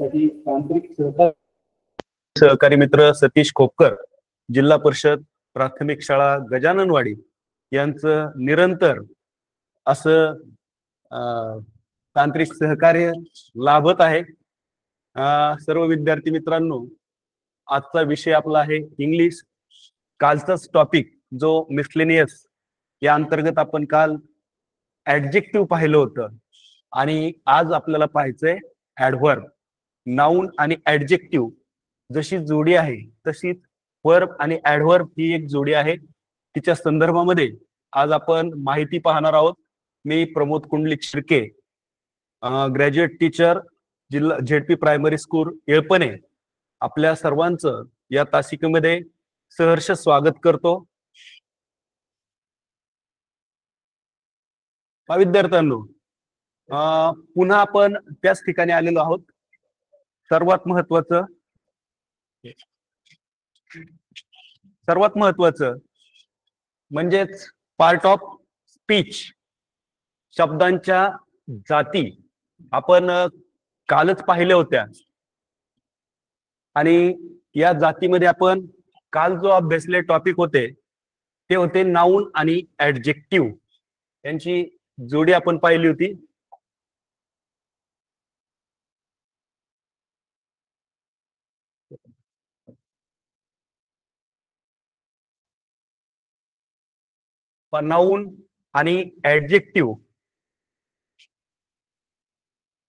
त्यासाठी तांत्रिक सहकारी मित्र सतीश खोपकर, जिल्हा परिषद प्राथमिक शाळा गजाननवाडी यांचं निरंतर असं तांत्रिक सहकार्य लाभत आहे। सर्व विद्यार्थी मित्रांनो, आजचा विषय आपला आहे इंग्लिश। कालचाच टॉपिक जो मिसलेनियस या अंतर्गत आपण काल ऍडजेक्टिव्ह पाहिलं होतं आणि आज आपल्याला पाहायचंय ऍडव्हर्ब। नाउन आणि ऍडजेक्टिव्ह जशी जोडी आहे तशीच वर्ब आणि ऍडव्हर्ब ही एक जोडी आहे। तिच्या संदर्भामध्ये आज आपण माहिती पाहणार आहोत। मी प्रमोद कुंडलिक शिर्के, ग्रॅज्युएट टीचर, जिल्हा झेडपी प्रायमरी स्कूल येळपणे, आपल्या सर्वांचं या तासिकेमध्ये सहर्ष स्वागत करतो। विद्यार्थ्यांनो, पुन्हा आपण त्याच ठिकाणी आलेलो आहोत। सर्वात महत्वाचं म्हणजेच पार्ट ऑफ स्पीच, शब्दांच्या जाती आपण कालच पाहिल्या होत्या आणि या जातीमध्ये आपण काल जो अभ्यासले टॉपिक होते ते होते नाउन आणि ऍडजेक्टिव्ह यांची जोडी आपण पाहिली होती। नाउन आणि ऍडजेक्टिव्ह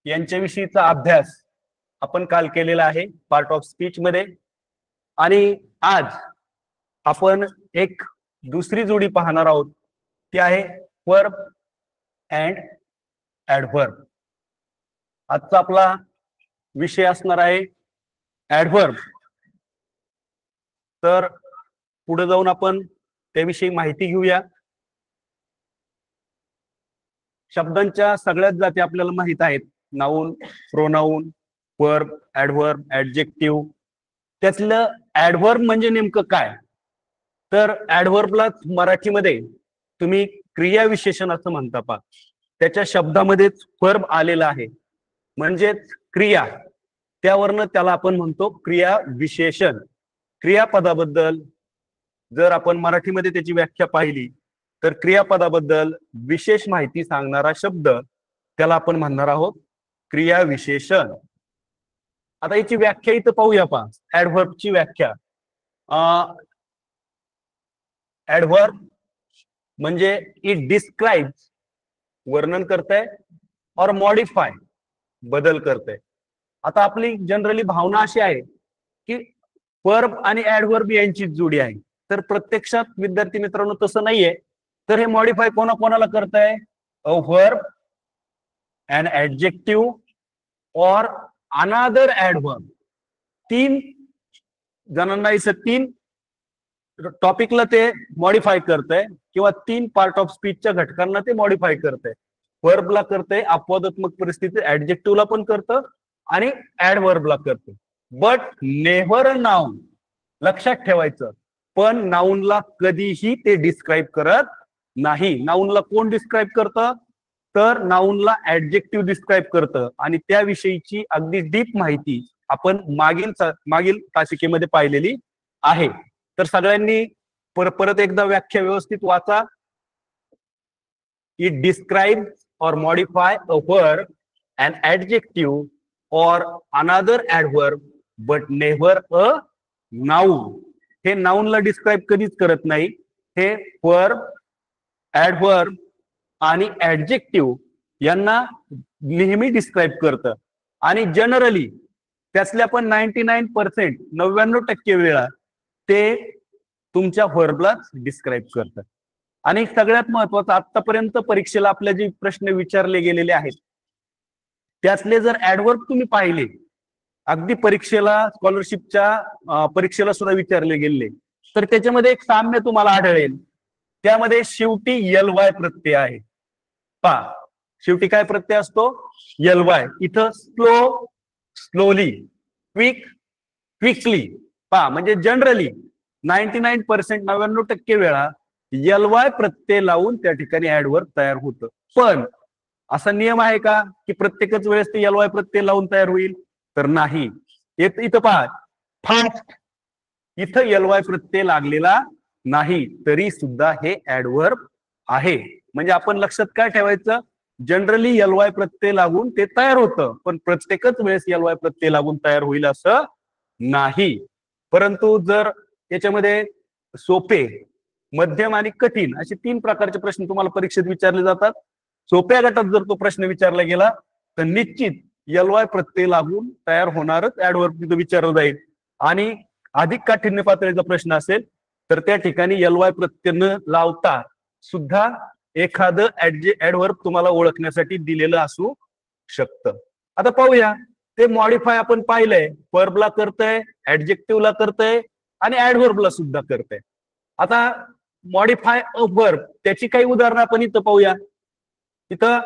यांच्याविषयीचा अभ्यास आपण काल केलेला आहे पार्ट ऑफ स्पीच मध्ये। आणि आज आपण एक दुसरी जोडी पाहणार आहोत, ती आहे वर्ब अँड ऍडव्हर्ब। आजचा आपला विषय असणार आहे ऍडव्हर्ब। तर पुढे जाऊन आपण त्याविषयी माहिती घेऊया। शब्दांच्या सगळ्याच जाती आपल्याला माहित आहेत, noun, pronoun, verb, adverb, adjective. त्यातलं ऍडव्हर्ब म्हणजे नेमकं काय? तर ऍडव्हर्बला मराठीमध्ये तुम्ही क्रियाविशेषण असं म्हणता पा, त्याच्या शब्दामध्येच वर्ब आलेला आहे म्हणजेच क्रिया, त्यावरनं त्याला आपण म्हणतो क्रिया विशेषण। क्रियापदाबद्दल जर आपण मराठीमध्ये त्याची व्याख्या पाहिली तर क्रियापदाबद्दल विशेष माहिती सांगणारा शब्द त्याला आपण म्हणणार आहोत क्रिया विशेषण। आता याची व्याख्या इथं पाहूया पा, ऍडव्हर्बची व्याख्या। ऍडव्हर्ब म्हणजे इट डिस्क्राइब्स, वर्णन करतंय, और मॉडिफाय, बदल करतंय। आता आपली जनरली भावना अशी आहे की वर्ब आणि ऍडव्हर्ब यांची जोडी आहे, तर प्रत्यक्षात विद्यार्थी मित्रांनो तसं नाहीये। तर हे मॉडिफाय कोणाला करतंय? अ verb, an adjective or another adverb. तीन जणांना इथं तीन टॉपिकला ते मॉडिफाय करतंय किंवा तीन पार्ट ऑफ स्पीचच्या घटकांना ते मॉडिफाय करतंय। वर्बला करतंय अपवादात्मक परिस्थिती, ऍडजेक्टिव्हला पण करतं आणि ऍडव्हर्बला करतं, बट नेव्हर अ नाउन। लक्षात ठेवायचं, पण नाउनला कधीही ते डिस्क्राइब करत नाही। नाउनला कोण डिस्क्राइब करतं? तर नाउनला ऍडजेक्टिव्ह डिस्क्राइब करतं आणि त्याविषयीची अगदी डीप माहिती आपण मागील तासिकेमध्ये पाहिलेली आहे। तर सगळ्यांनी परत एकदा व्याख्या व्यवस्थित वाचा। It describe or modify a verb, an adjective or another adverb, but never a noun. हे नाउनला डिस्क्राइब कधीच करत नाही, हे वर्ब, ऍडव्हर्ब आणि ऍडजेक्टिव्ह यांना नेहमी डिस्क्राइब करतं। आणि जनरली त्यातल्या पण 99%, 99% वेळा ते तुमच्या वर्बलाच डिस्क्राइब करतं। आणि सगळ्यात महत्वाचं, आतापर्यंत परीक्षेला आपल्या जे प्रश्न विचारले गेलेले आहेत त्यातले जर ऍडव्हर्ब तुम्ही पाहिले, अगदी परीक्षेला, स्कॉलरशिपच्या परीक्षेला सुद्धा विचारले गेले, तर त्याच्यामध्ये एक साम्य तुम्हाला आढळेल। त्यामध्ये शेवटी ly प्रत्यय आहे। पहा, शेवटी काय प्रत्यय असतो? ly। इथं स्लो, स्लोली, क्विक, क्विकली। पहा, म्हणजे जनरली 99%, 99% वेळा ly प्रत्यय लावून त्या ठिकाणी ऍडव्हर्ब तयार होतं। पण असा नियम आहे का की प्रत्येकच वेळेस ते ly प्रत्यय लावून तयार होईल? तर नाही. इथं पहा फास्ट, इथं एलवाय प्रत्यय लागलेला नाही, तरी सुद्धा हे ऍडव्हर्ब आहे. म्हणजे आपण लक्षात काय ठेवायचं, जनरली एलवाय प्रत्यय लागून ते तयार होतं, पण प्रत्येकच वेळेस एलवाय प्रत्यय लागून तयार होईल असं नाही. परंतु जर याच्यामध्ये सोपे, मध्यम आणि कठीण असे 3 प्रकारचे प्रश्न तुम्हाला परीक्षेत विचारले जातात. सोप्या गटात जर तो प्रश्न विचारला गेला तर निश्चित एलवाय प्रत्यय लागून तयार होणारच ऍडव्हर्ब तिथं विचारलं जाईल. आणि अधिक काठिण्य पातळीचा प्रश्न असेल तर त्या ठिकाणी एलवाय प्रत्यय न लावता सुद्धा एखादं ऍडव्हर्ब तुम्हाला ओळखण्यासाठी दिलेलं असू शकतं. आता पाहूया, ते मॉडिफाय आपण पाहिलंय, वर्बला करतंय, ऍडजेक्टिव्हला करतंय आणि ऍडव्हर्बला सुद्धा करतंय. आता मॉडिफाय अ वर्ब, त्याची काही उदाहरणं आपण इथं पाहूया. इथं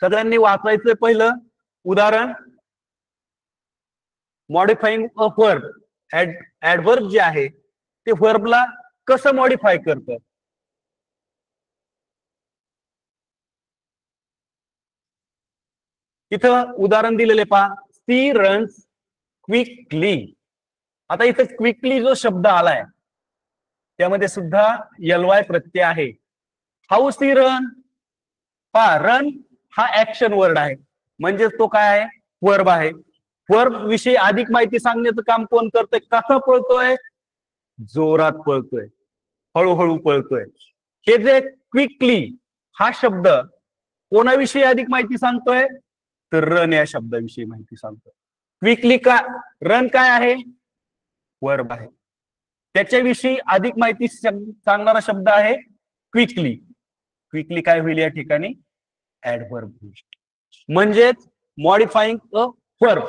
सगळ्यांनी वाचायचं पहिलं उदाहरण, मॉडिफाईंग अ वर्ब. ऍडव्हर्ब जे आहे ते वर्बला कसं मॉडिफाय करतं. इथं उदाहरण दिलेले पहा, सी रन्स क्विकली. आता इथं क्विकली जो शब्द आलाय त्यामध्ये सुद्धा एलवाय प्रत्यय आहे. हाऊ सी रन, पहा रन हा ऍक्शन वर्ड आहे, म्हणजे तो काय आहे, वर्ब आहे. वर्ब विषयी अधिक माहिती सांगण्याचं काम कोण करतोय, कसं पळतोय, जोरात पळतोय, हळूहळू पळतोय. हे जे क्विकली हा शब्द कोणाविषयी अधिक माहिती सांगतोय, तर रन या शब्दाविषयी माहिती सांगतोय. क्विकली का, रन काय आहे, वर्ब आहे, त्याच्याविषयी अधिक माहिती सांगणारा शब्द आहे क्विकली. क्विकली काय होईल या ठिकाणी, ऍडव्हर्ब होईल. म्हणजेच मॉडिफाईंग अ वर्ब,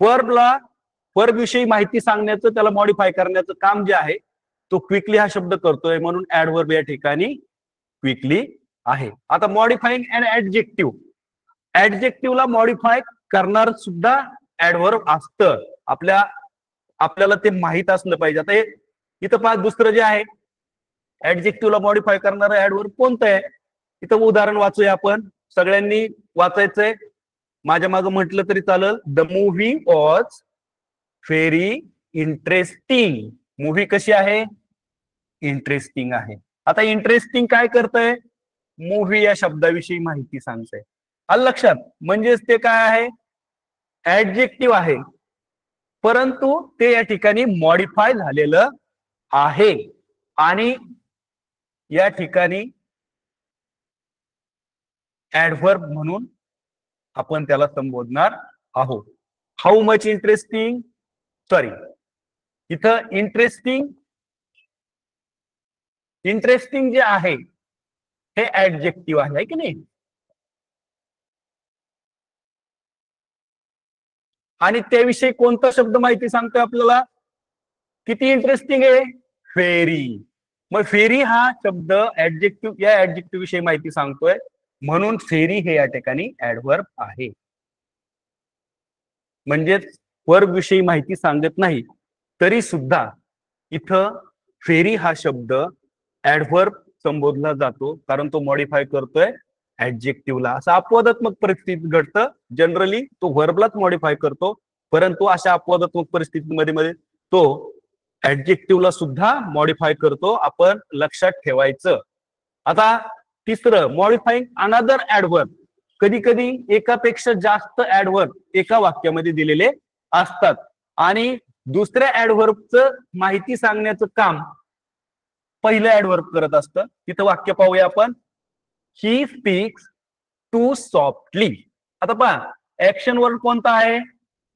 वर्बला वर्ब विषयी माहिती सांगण्याचं, त्याला मॉडिफाय करण्याचं काम जे आहे तो क्विकली हा शब्द करतोय, म्हणून ऍडव्हर्ब या ठिकाणी क्विकली आहे. आता मॉडिफाईंग अँड ऍडजेक्टिव्ह, ऍडजेक्टिव्हला मॉडिफाय करणार सुद्धा ऍडव्हर्ब असतं. आपल्याला ते माहित असलं पाहिजे. आता इथं पहा, दुसरं जे आहे ऍडजेक्टिव्हला मॉडिफाय करणारं ऍडव्हर्ब कोणतं आहे, इथं उदाहरण वाचूया आपण. सगळ्यांनी वाचायचंय, माझ्या मागं म्हटलं तरी चालेल. The movie was very interesting. Movie कशी आहे, इंटरेस्टिंग आहे. आता इंटरेस्टिंग काय करतंय, मूव्ही या शब्दाविषयी माहिती सांगतंय. आलं लक्षात, म्हणजेच ते काय आहे, ऍडजेक्टिव्ह आहे, परंतु ते या ठिकाणी मॉडिफाय झालेलं आहे. आणि या ठिकाणी ऍडव्हर्ब म्हणून आपण त्याला संबोधणार आहोत. हाऊ मच इंटरेस्टिंग, सॉरी, इथं इंटरेस्टिंग, इंटरेस्टिंग जे आहे हे ऍडजेक्टिव्ह आहे की नाही. आणि त्याविषयी कोणता शब्द माहिती सांगतोय आपल्याला, किती इंटरेस्टिंग आहे, व्हेरी. मग व्हेरी हा शब्द ऍडजेक्टिव्ह, या ऍडजेक्टिव्ह विषयी माहिती सांगतोय, म्हणून व्हेरी हे या ठिकाणी ऍडव्हर्ब आहे. म्हणजेच वर्ब विषयी माहिती सांगत नाही तरी सुद्धा इथं व्हेरी हा शब्द ऍडव्हर्ब संबोधला जातो, कारण तो मॉडिफाय करतोय ऍडजेक्टिव्हला. असं अपवादात्मक परिस्थितीत घडतं, जनरली तो व्हर्बलाच मॉडिफाय करतो, परंतु अशा अपवादात्मक परिस्थितीमध्ये मध्ये तो ऍडजेक्टिव्हला सुद्धा मॉडिफाय करतो, आपण लक्षात ठेवायचं. आता तिसरं, मॉडिफाईंग अनदर ऍडव्हर्ब. कधी कधी एकापेक्षा जास्त ऍडव्हर्ब एका वाक्यामध्ये दिलेले असतात आणि दुसऱ्या ऍडव्हर्बचं माहिती सांगण्याचं काम पहिलं ऍडव्हर्ब करत असतं. तिथं वाक्य पाहूया आपण, ही स्पीक्स टू सॉफ्टली. आता पहा, ऍक्शन वर्ड कोणता आहे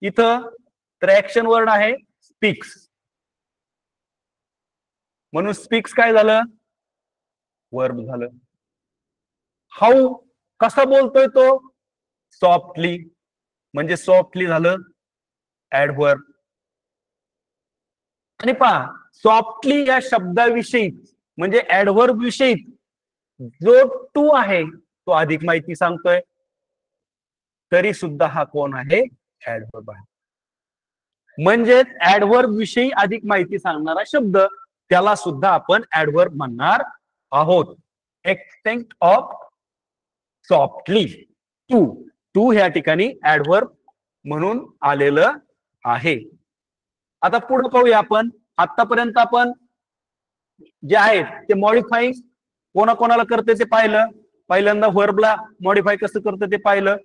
इथं, तर ऍक्शन वर्ड आहे स्पीक्स, म्हणून स्पीक्स काय झालं, वर्ब झालं. हाऊ कसा बोलतोय तो, सॉफ्टली, म्हणजे सॉफ्टली झालं ऍडव्हर्ब. आणि पहा, सॉफ्टली या शब्दाविषयी म्हणजे ऍडव्हर्ब विषयी जो टू आहे तो अधिक माहिती सांगतोय, तरी सुद्धा हा कोण आहे, ऍडव्हर्ब आहे. म्हणजेच ऍडव्हर्ब विषयी अधिक माहिती सांगणारा शब्द त्याला सुद्धा आपण ऍडव्हर्ब म्हणणार आहोत. Extent of softly, to, to ह्या ठिकाणी ऍडव्हर्ब म्हणून आलेलं आहे. आता पुढे पाहूया आपण. आतापर्यंत आपण जे आहेत ते मॉडिफाय कोणाकोणाला करते ते पाहिलं. पहिल्यांदा व्हर्बला मॉडिफाय कसं करतं ते पाहिलं.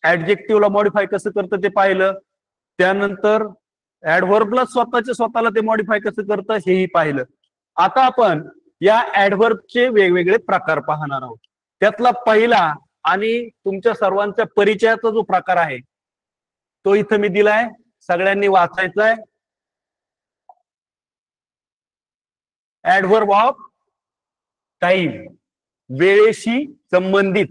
ऍडजेक्टिव्हला मॉडिफाय कसं करतं ते पाहिलं. त्यानंतर ऍडव्हर्बला स्वतःला ते मॉडिफाय कसं करतं हेही पाहिलं. आता आपण या ऍडव्हर्बचे वेगवेगळे प्रकार पाहणार आहोत. त्यातला पहिला आणि तुमच्या सर्वांच्या परिचयाचा जो प्रकार आहे तो इथं मी दिलाय, सगळ्यांनी वाचायचा आहे. ऍडव्हर्ब ऑफ टाइम, वेळेशी संबंधित.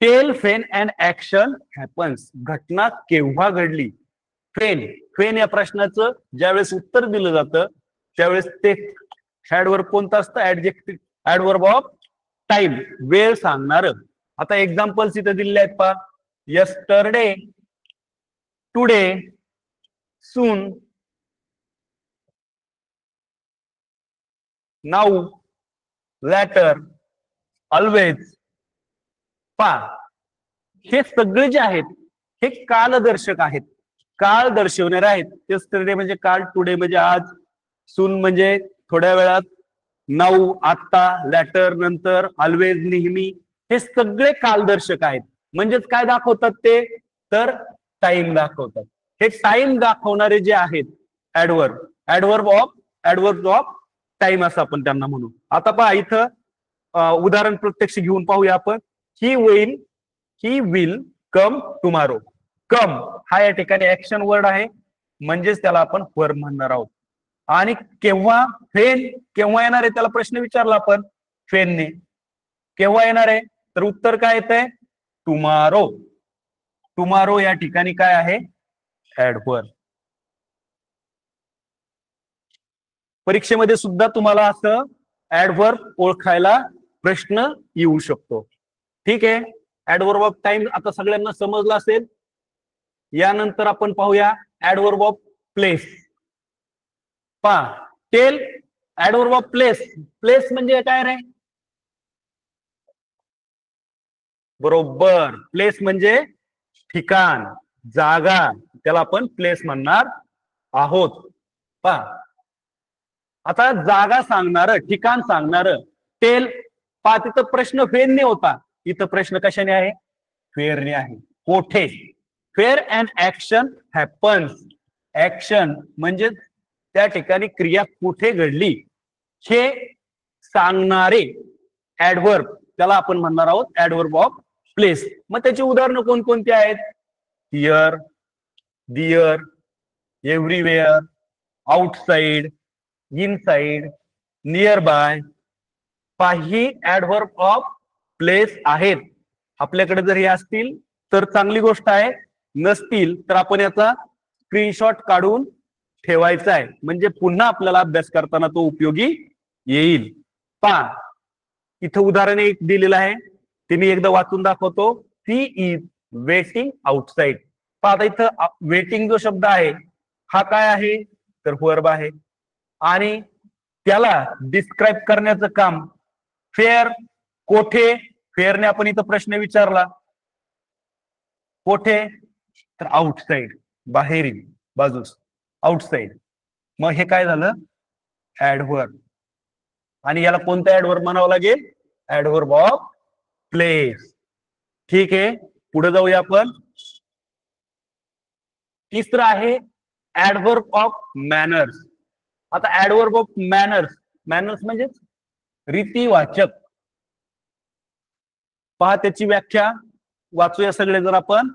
Tell when and action happens, घटना केव्हा घडली. फेन फेन या प्रश्नाचं ज्यावेळेस उत्तर दिलं जातं त्यावेळेस ते ऍडव्हर्ब कोणतं असतं, ऍडजेक्टिव्ह ऍडव्हर्ब ऑफ टाइम, वेळ सांगणार. आता एक्झाम्पल्स इथे दिलेले आहेत पहा. यस्टरडे, टुडे, सून, नाऊ, लॅटर, ऑलवेज. पहा हे सगळे जे आहेत हे कालदर्शक आहेत, काळ दर्शवणारे आहेत. यस्टरडे म्हणजे काल, टुडे म्हणजे आज, सून म्हणजे थोड्या वेळात, नाऊ आत्ता, लॅटर नंतर, ऑलवेज नेहमी. हे सगळे कालदर्शक आहेत. म्हणजेच काय दाखवतात ते, तर टाइम दाखवतात. हे टाइम दाखवणारे जे आहेत ऍडव्हर्ब, ऍडव्हर्ब ऑफ टाइम असं आपण त्यांना म्हणू. आता पहा इथं उदाहरण प्रत्यक्ष घेऊन पाहूया आपण. He will come tomorrow. कम हा या ठिकाणी ऍक्शन वर्ड आहे, म्हणजेच त्याला आपण वर्ब म्हणणार आहोत. आणि केव्हा, फेन केव्हा येणार आहे त्याला प्रश्न विचारला आपण फेनने, केव्हा येणार आहे, तर उत्तर काय येत आहे, टुमारो. टुमारो या ठिकाणी काय आहे, ऍडव्हर्ब. परीक्षेमध्ये सुद्धा तुम्हाला असं ऍडव्हर्ब ओळखायला प्रश्न येऊ शकतो. ठीक आहे. ऍडव्हर्ब ऑफ टाइम आता सगळ्यांना समजलं असेल. यानंतर आपण पाहूया ऍडव्हर्ब ऑफ प्लेस. पहा tell, adverb of place. Place म्हणजे काय रे, बरोबर, प्लेस म्हणजे ठिकाण, जागा, त्याला आपण प्लेस म्हणणार आहोत. पहा आता जागा सांगणार, ठिकाण सांगणार टेल. पहा तिथं प्रश्न फेरने होता, इथं प्रश्न कशाने आहे, फेरने आहे. कोठे, fair and action happens. Action म्हणजे त्या ठिकाणी क्रिया कुठे घडली हे सांगणारे ऍडव्हर्ब, त्याला आपण म्हणणार आहोत ऍडव्हर्ब ऑफ प्लेस. मग त्याची उदाहरणं कोणकोणती आहेत, here, there, everywhere, outside, inside, near by. काही ऍडव्हर्ब ऑफ प्लेस आहेत. आपल्याकडे जर हे असतील तर चांगली गोष्ट आहे, नसतील तर आपण याचा स्क्रीनशॉट काढून ठेवायचा आहे, म्हणजे पुन्हा आपल्याला अभ्यास करताना तो उपयोगी येईल. पहा इथं उदाहरण एक दिलेलं आहे, ते मी एकदा वाचून दाखवतो. She is waiting outside. पहा आता इथं वेटिंग जो शब्द आहे हा काय आहे, तर वर्ब आहे. आणि त्याला डिस्क्राईब करण्याचं काम फेअर. कोठे, फेअरने आपण इथं प्रश्न विचारला, कोठे, तर आउटसाइड, बाहेरील बाजूस, आउटसाइड. मग हे काय झालं, ऍडव्हर्ब. आणि याला कोणतं ऍडव्हर्ब म्हणावं लागेल, ऍडव्हर्ब ऑफ प्लेस. ठीक आहे, पुढे जाऊया आपण. तिसरं आहे ऍडव्हर्ब ऑफ मॅनर्स. आता ऍडव्हर्ब ऑफ मॅनर्स, मॅनर्स म्हणजे रीतिवाचक. पहा त्याची व्याख्या वाचूया सगळे जर आपण,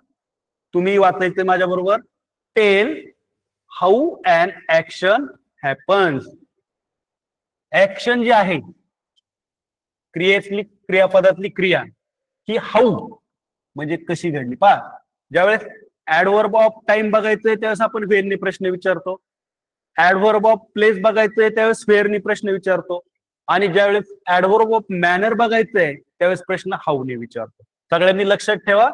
तुम्ही वाचायचे माझ्या बरोबर. Tell how an action happens. Action जी आहे, क्रियापदातली क्रिया, ही हाऊ म्हणजे कशी घडली. पहा ज्यावेळेस ऍडव्हर्ब ऑफ टाइम बघायचंय त्यावेळेस आपण फेअरनी प्रश्न विचारतो, ऍडव्हर्ब ऑफ प्लेस बघायचंय त्यावेळेस फेअरनी प्रश्न विचारतो, आणि ज्यावेळेस ऍडव्हर्ब ऑफ मॅनर बघायचंय त्यावेळेस प्रश्न हाऊने विचारतो. सगळ्यांनी लक्षात ठेवा,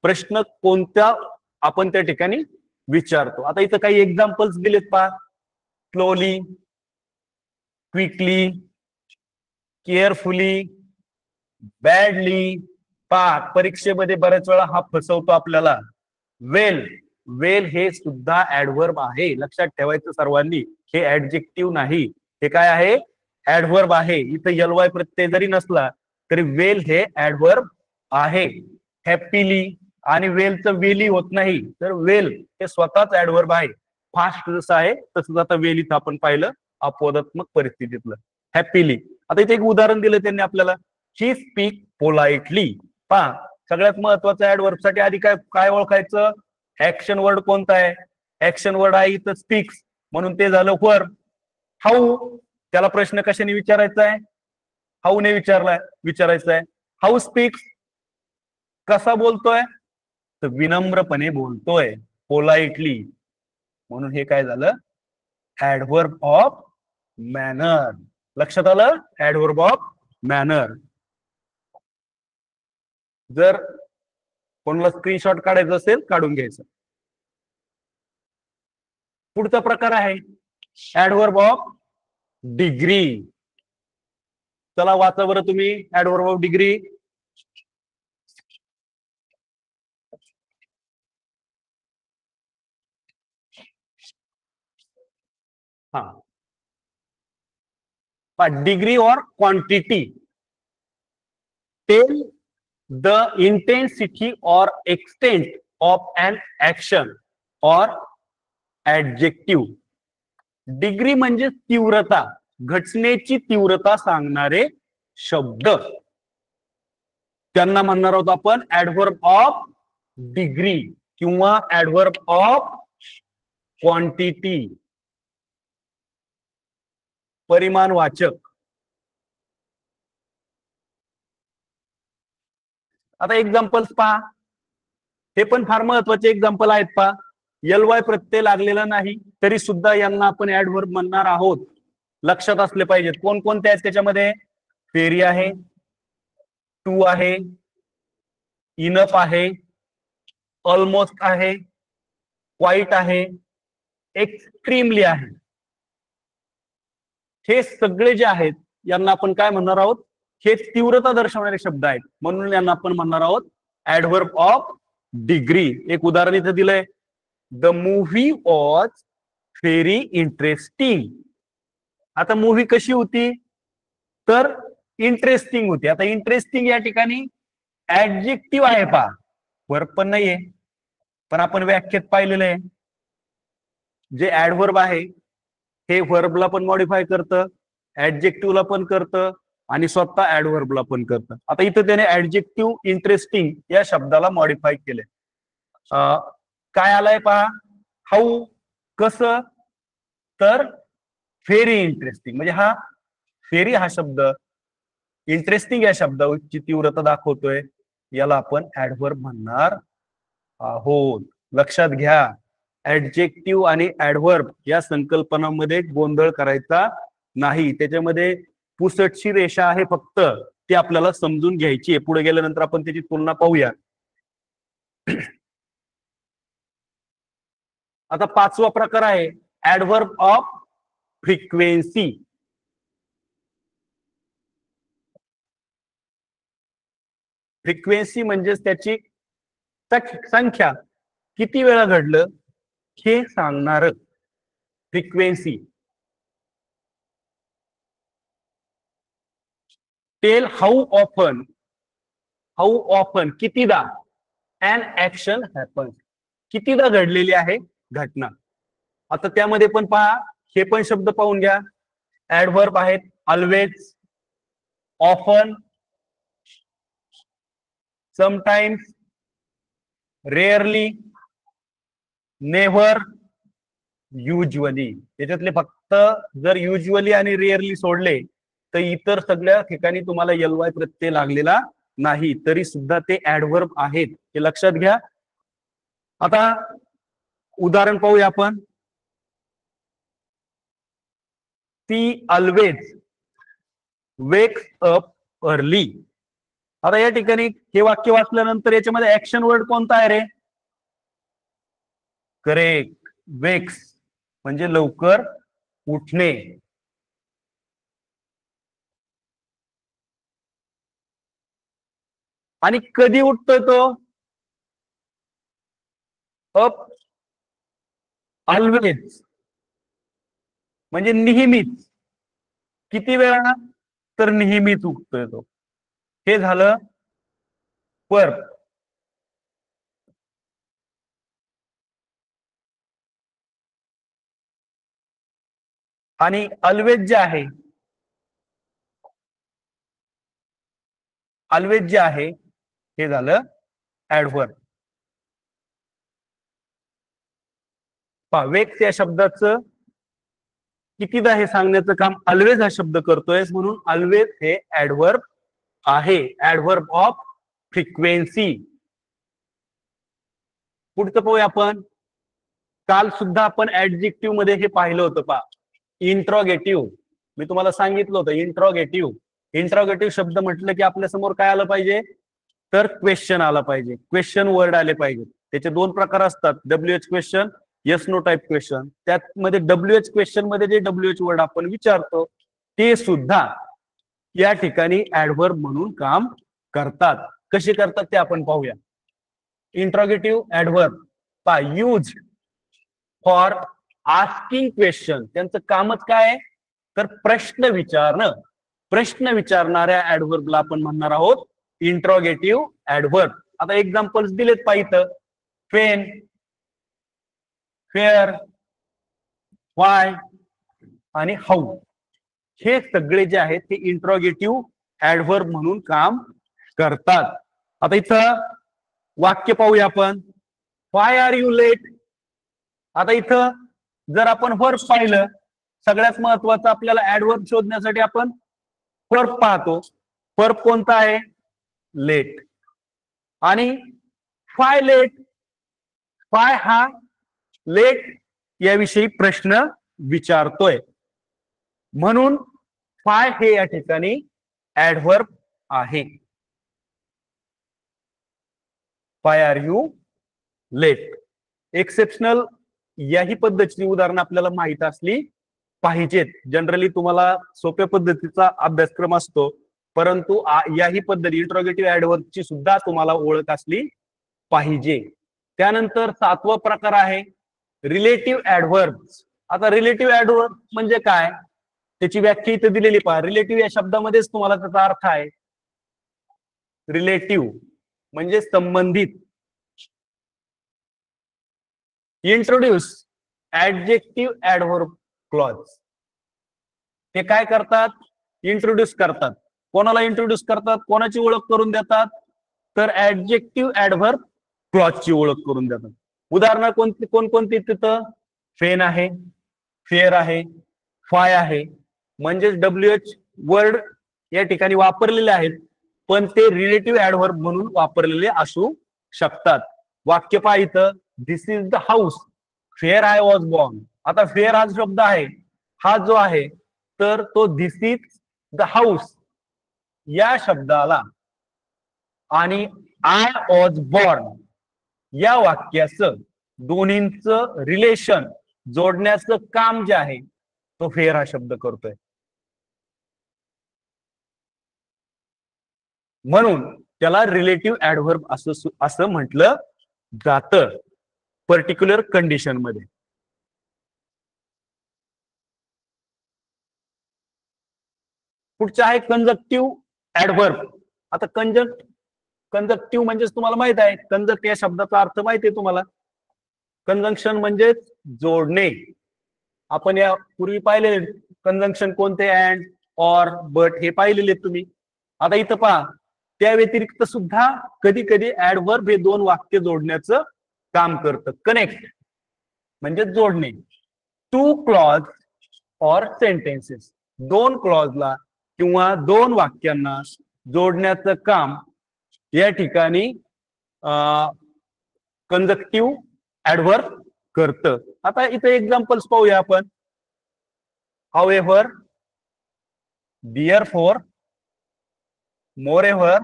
प्रश्न कोणत्या आपण त्या ठिकाणी विचारतो. आता इथं काही एक्झाम्पल्स दिलेत पहा. Slowly, quickly, carefully, badly. पहा परीक्षेमध्ये बऱ्याच वेळा हा फसवतो आपल्याला. वेल, वेल हे सुद्धा ऍडव्हर्ब आहे, लक्षात ठेवायचं सर्वांनी. हे ऍडजेक्टिव्ह नाही, हे काय आहे? ऍडव्हर्ब आहे. इथं एलवाय प्रत्यय जरी नसला तरी वेल हे ऍडव्हर्ब आहे. हॅपीली आणि वेलचं वेली होत नाही, तर वेल हे स्वतःच ऍडव्हर्ब आहे. फास्ट जसं आहे तसंच आता वेल इथं आपण पाहिलं अपवादात्मक परिस्थितीतलं. हॅपीली. आता इथे एक उदाहरण दिलं त्यांनी आपल्याला, ही स्पीक पोलाइटली. पहा, सगळ्यात महत्वाचं ऍडवर्ब साठी आधी काय काय ओळखायचं? ऍक्शन वर्ड कोणता आहे? ऍक्शन वर्ड आहे इथं स्पीक्स, म्हणून ते झालं वर्ब. हाऊ, त्याला प्रश्न कशाने विचारायचा आहे? हाऊ ने विचारायचा आहे. हाऊ स्पीक्स, कसा बोलतोय? तर विनम्रपणे बोलतोय, पोलाइटली. म्हणून हे काय झालं? Adverb of manner. लक्षात आलं? Adverb of manner. जर कोणाला स्क्रीनशॉट काढायचं असेल काढून घ्यायचं. पुढचा प्रकार आहे ऍडव्हर्ब ऑफ डिग्री. चला वाचा बरं तुम्ही ऍडव्हर्ब ऑफ डिग्री. हा, डिग्री और क्वांटिटी. टेल द इंटेंसिटी और एक्सटेंट ऑफ एन ऍक्शन और ऍडजेक्टिव्ह. डिग्री म्हणजे तीव्रता, घटनेची तीव्रता सांगणारे शब्द, त्यांना म्हणणार आहोत आपण ऍडव्हर्ब ऑफ डिग्री किंवा ऍडव्हर्ब ऑफ क्वांटिटी, परिमाणवाचक. आता एक्झाम्पल्स पहा, हे पण फार महत्वाचे एक्झाम्पल आहेत. पहा, एलवाय प्रत्यय लागलेला नाही तरी सुद्धा यांना आपण ऍडव्हर्ब म्हणणार आहोत. लक्षात असले पाहिजेत. कोणकोणते आहेत त्याच्यामध्ये? फेरी आहे, टू आहे, इनफ आहे, ऑलमोस्ट आहे, क्वाइट आहे, एक्स्ट्रीमली आहे. हे सगळे जे आहेत यांना आपण काय म्हणणार आहोत? हे तीव्रता दर्शवणारे शब्द आहेत, म्हणून यांना आपण म्हणणार आहोत ऍडव्हर्ब ऑफ डिग्री. एक उदाहरण इथे दिलंय, the movie was very interesting. आता मूव्ही कशी होती? तर इंटरेस्टिंग होती. आता इंटरेस्टिंग या ठिकाणी ऍडजेक्टिव्ह आहे, पहा, वर्ब पण नाहीये. पण आपण व्याख्येत पाहिलेलं आहे, जे ऍडव्हर्ब आहे हे व्हर्बला पण मॉडिफाय करतं, ऍडजेक्टिव्हला पण करतं आणि स्वतः ऍडव्हर्बला पण करतं. आता इथं त्याने ऍडजेक्टिव्ह इंटरेस्टिंग या शब्दाला मॉडिफाय केले. काय आलंय पहा, हाऊ, कसं? तर व्हेरी इंटरेस्टिंग. म्हणजे हा व्हेरी हा शब्द इंटरेस्टिंग या शब्दाची तीव्रता दाखवतोय, याला आपण ऍडव्हर्ब म्हणणार आहोत. लक्षात घ्या, ऍडजेक्टिव्ह आणि ऍडव्हर्ब या संकल्पनामध्ये गोंधळ करायचा नाही. त्याच्यामध्ये पुसटशी रेषा आहे फक्त, ती आपल्याला समजून घ्यायची आहे. पुढे गेल्यानंतर आपण त्याची तुलना पाहूया. आता पाचवा प्रकार आहे ऍडव्हर्ब ऑफ फ्रिक्वेन्सी. फ्रिक्वेन्सी म्हणजेच त्याची संख्या, किती वेळा घडलं हे सांगणार frequency. Tell how often, how often कितीदा अन ऍक्शन हॅपन्स, कितीदा घडलेली आहे घटना. आता त्यामध्ये पण पहा, हे पण शब्द पाहून घ्या. ऍडव्हर्ब आहेत always, often, sometimes, rarely, never, usually. त्याच्यातले फक्त जर युजली आणि रेअरली सोडले तर इतर सगळ्या ठिकाणी तुम्हाला एलवाय प्रत्यय लागलेला नाही, तरी सुद्धा ते ऍडव्हर्ब आहेत, हे लक्षात घ्या. आता उदाहरण पाहूया आपण. ती ऑलवेज वेक्स अप अर्ली. आता या ठिकाणी हे वाक्य वाचल्यानंतर याच्यामध्ये ऍक्शन वर्ड कोणता आहे रे? करेक्ट, वेक्स, म्हणजे लवकर उठणे. आणि कधी उठतोय तो? अप, ऑलवेज म्हणजे नेहमीच. किती वेळा? तर नेहमीच उगतोय तो. हे झालं वर्ब. आणि ऑलवेज जे आहे, ऑलवेज जे आहे हे झालं ऍडव्हर्ब. वेग या शब्दाचं कितीदा हे सांगण्याचं काम ऑलवेज हा शब्द करतोय, म्हणून ऑलवेज हे ऍडव्हर्ब आहे. Adverb of frequency. पुढचं पाहूया आपण. काल सुद्धा आपण ऍडजेक्टिव्ह मध्ये हे पाहिलं होतं पहा, इंट्रॉगेटिव्ह. मी तुम्हाला सांगितलं होतं इंट्रॉगेटिव्ह. इंट्रॉगेटिव्ह शब्द म्हटलं की आपल्या समोर काय आलं पाहिजे? तर क्वेश्चन आला पाहिजे, क्वेश्चन वर्ड आले पाहिजे. त्याचे दोन प्रकार असतात, WH question, yes no type question. त्यामध्ये WH क्वेश्चन मध्ये जे WH वर्ड आपण विचारतो ते सुद्धा या ठिकाणी ऍडव्हर्ब म्हणून काम करतात. कसे करतात ते आपण पाहूया. इंट्रॉगेटिव्ह ऍडव्हर्ब पहा, यूज फॉर आस्किंग क्वेश्चन. त्यांचं कामच काय आहे? तर प्रश्न विचारणं. प्रश्न विचारणाऱ्या ऍडव्हर्बला आपण म्हणणार आहोत इंट्रॉगेटिव्ह ऍडव्हर्ब. आता एक्झाम्पल्स दिलेत पाहिजे. फेन, फेअर, वाय आणि हाऊ, हे सगळे जे आहेत ते इंट्रॉगेटिव्ह ऍडव्हर्ब म्हणून काम करतात. आता इथं वाक्य पाहूया आपण. Why are you late? आता इथं जर आपण वर्ब पाहिलं, सगळ्यात महत्वाचं आपल्याला ऍडव्हर्ब शोधण्यासाठी आपण वर्ब पाहतो. वर्ब कोणता आहे? लेट. आणि फाय लेट, फाय हा लेट याविषयी प्रश्न विचारतोय, म्हणून फाय हे या ठिकाणी ऍडव्हर्ब आहे. Why are you late. Exceptional याही पद्धतीची उदाहरणं आपल्याला माहित असली पाहिजेत. जनरली तुम्हाला सोप्या पद्धतीचा अभ्यासक्रम असतो, परंतु याही पद्धती इंट्रॉगेटिव्ह ऍडव्हर्बची सुद्धा तुम्हाला ओळख असली पाहिजे. त्यानंतर 7वा प्रकार आहे रिलेटिव्ह ऍडव्हर्ब. आता रिलेटिव्ह ऍडव्हर्ब म्हणजे काय, त्याची व्याख्या इथे दिलेली पहा. रिलेटिव्ह या शब्दामध्येच तुम्हाला त्याचा अर्थ आहे. रिलेटिव्ह म्हणजे संबंधित. Introduce adjective adverb clause. ते काय करतात? इंट्रोड्यूस करतात. कोणाला इंट्रोड्यूस करतात? कोणाची ओळख करून देतात? तर ऍडजेक्टिव्ह ऍडव्हर्ब क्लॉजची ओळख करून देतात. उदाहरणं कोणकोणती तिथं? फेन आहे, फेअर आहे, फाय आहे. म्हणजेच WH वर्ड या ठिकाणी वापरलेले आहेत, पण ते रिलेटिव्ह ऍडव्हर्ब म्हणून वापरलेले असू शकतात. वाक्य पाहिजे, this is the house where I was born. आता फेअर हा शब्द आहे, हा जो आहे तर तो दिस इज द हाऊस या शब्दाला आणि आय वॉज बॉर्न या वाक्याचं दोन्हींचं रिलेशन जोडण्याचं काम जे आहे तो फेअर हा शब्द करतोय. म्हणून त्याला रिलेटिव्ह ऍडव्हर्ब असं म्हटलं जातं पर्टिक्युलर कंडिशन मध्ये. पुढचं आहे कंजक्टिव्ह ऍडव्हर्ब. आता कंजक्टिव्ह म्हणजेच तुम्हाला माहित आहे, कंजक्ट या शब्दाचा अर्थ माहिती आहे तुम्हाला. कंजंक्शन म्हणजे जोडणे. आपण या पूर्वी पाहिले कंजंक्शन कोणते, अँड, ऑर, बट हे पाहिलेले तुम्ही. आता इथं पहा, त्या व्यतिरिक्त सुद्धा कधी कधी ऍडव्हर्ब हे दोन वाक्य जोडण्याचं काम करतं. कनेक्ट म्हणजे जोडणे. टू क्लॉज ऑर सेंटेन्सेस, दोन क्लॉजला किंवा दोन वाक्यांना जोडण्याचं काम या ठिकाणी कंजक्टिव्ह ऍडव्हर्ब करतं. आता इथे एक्झाम्पल्स पाहूया आपण. However, therefore, मोreover,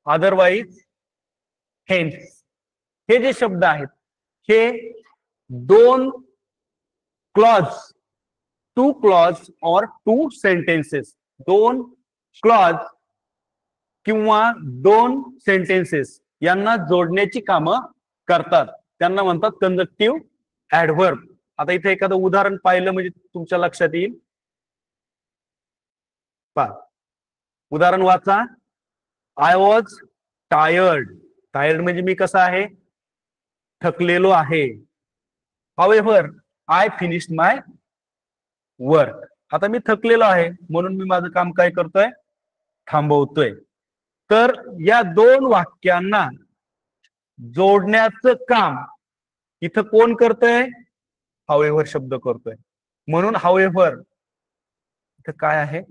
otherwise, hence. हे जे शब्द आहेत हे दोन क्लॉज, टू क्लॉज और टू सेंटेन्सेस, दोन क्लॉज किंवा दोन सेंटेन्सेस यांना जोडण्याची कामं करतात, त्यांना म्हणतात कंजक्टिव्ह ऍडव्हर्ब. आता इथे एखादं उदाहरण पाहिलं म्हणजे तुमच्या लक्षात येईल. पहा, उदाहरण वाचा. I was tired. टायर्ड म्हणजे मी कसा आहे, थकलेलो आहे. हावेव्हर आय फिनिश्ड माय वर्क. आता मी थकलेलो आहे म्हणून मी माझं काम काय करतोय, थांबवतोय. तर या दोन वाक्यांना जोडण्याचं काम इथं कोण करतोय, हावेव्हर शब्द करतोय. म्हणून हावेव्हर इथं काय आहे,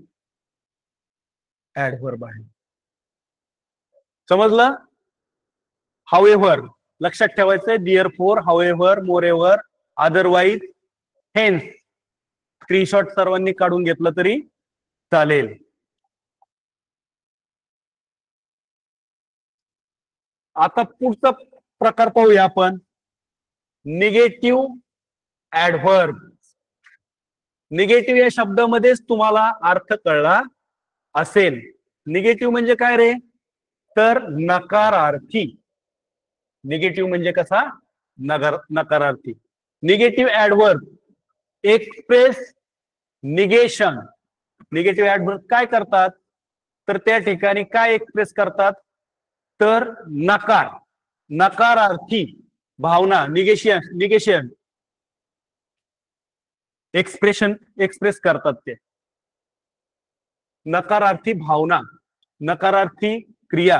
ऍडव्हर्ब आहे. समजलं? हावेव्हर लक्षात ठेवायचंय. डिअरफोर, हावेव्हर, मोरेव्हर, अदरवाईज, हेन्स. स्क्रीनशॉट सर्वांनी काढून घेतलं तरी चालेल. आता पुढचा प्रकार पाहूया आपण, निगेटिव्ह ऍडव्हर्ब. निगेटिव्ह या शब्दामध्येच तुम्हाला अर्थ कळला असेल. निगेटिव्ह म्हणजे काय रे, तर नकारार्थी. निगेटिव्ह म्हणजे कसा, नकारार्थी. Negative adverb express negation. Negative adverb काय करतात, तर त्या ठिकाणी काय एक्सप्रेस करतात, तर नकार, नकारार्थी भावना, निगेशन एक्सप्रेशन एक्सप्रेस करतात. ते नकारार्थी भावना, नकारार्थी क्रिया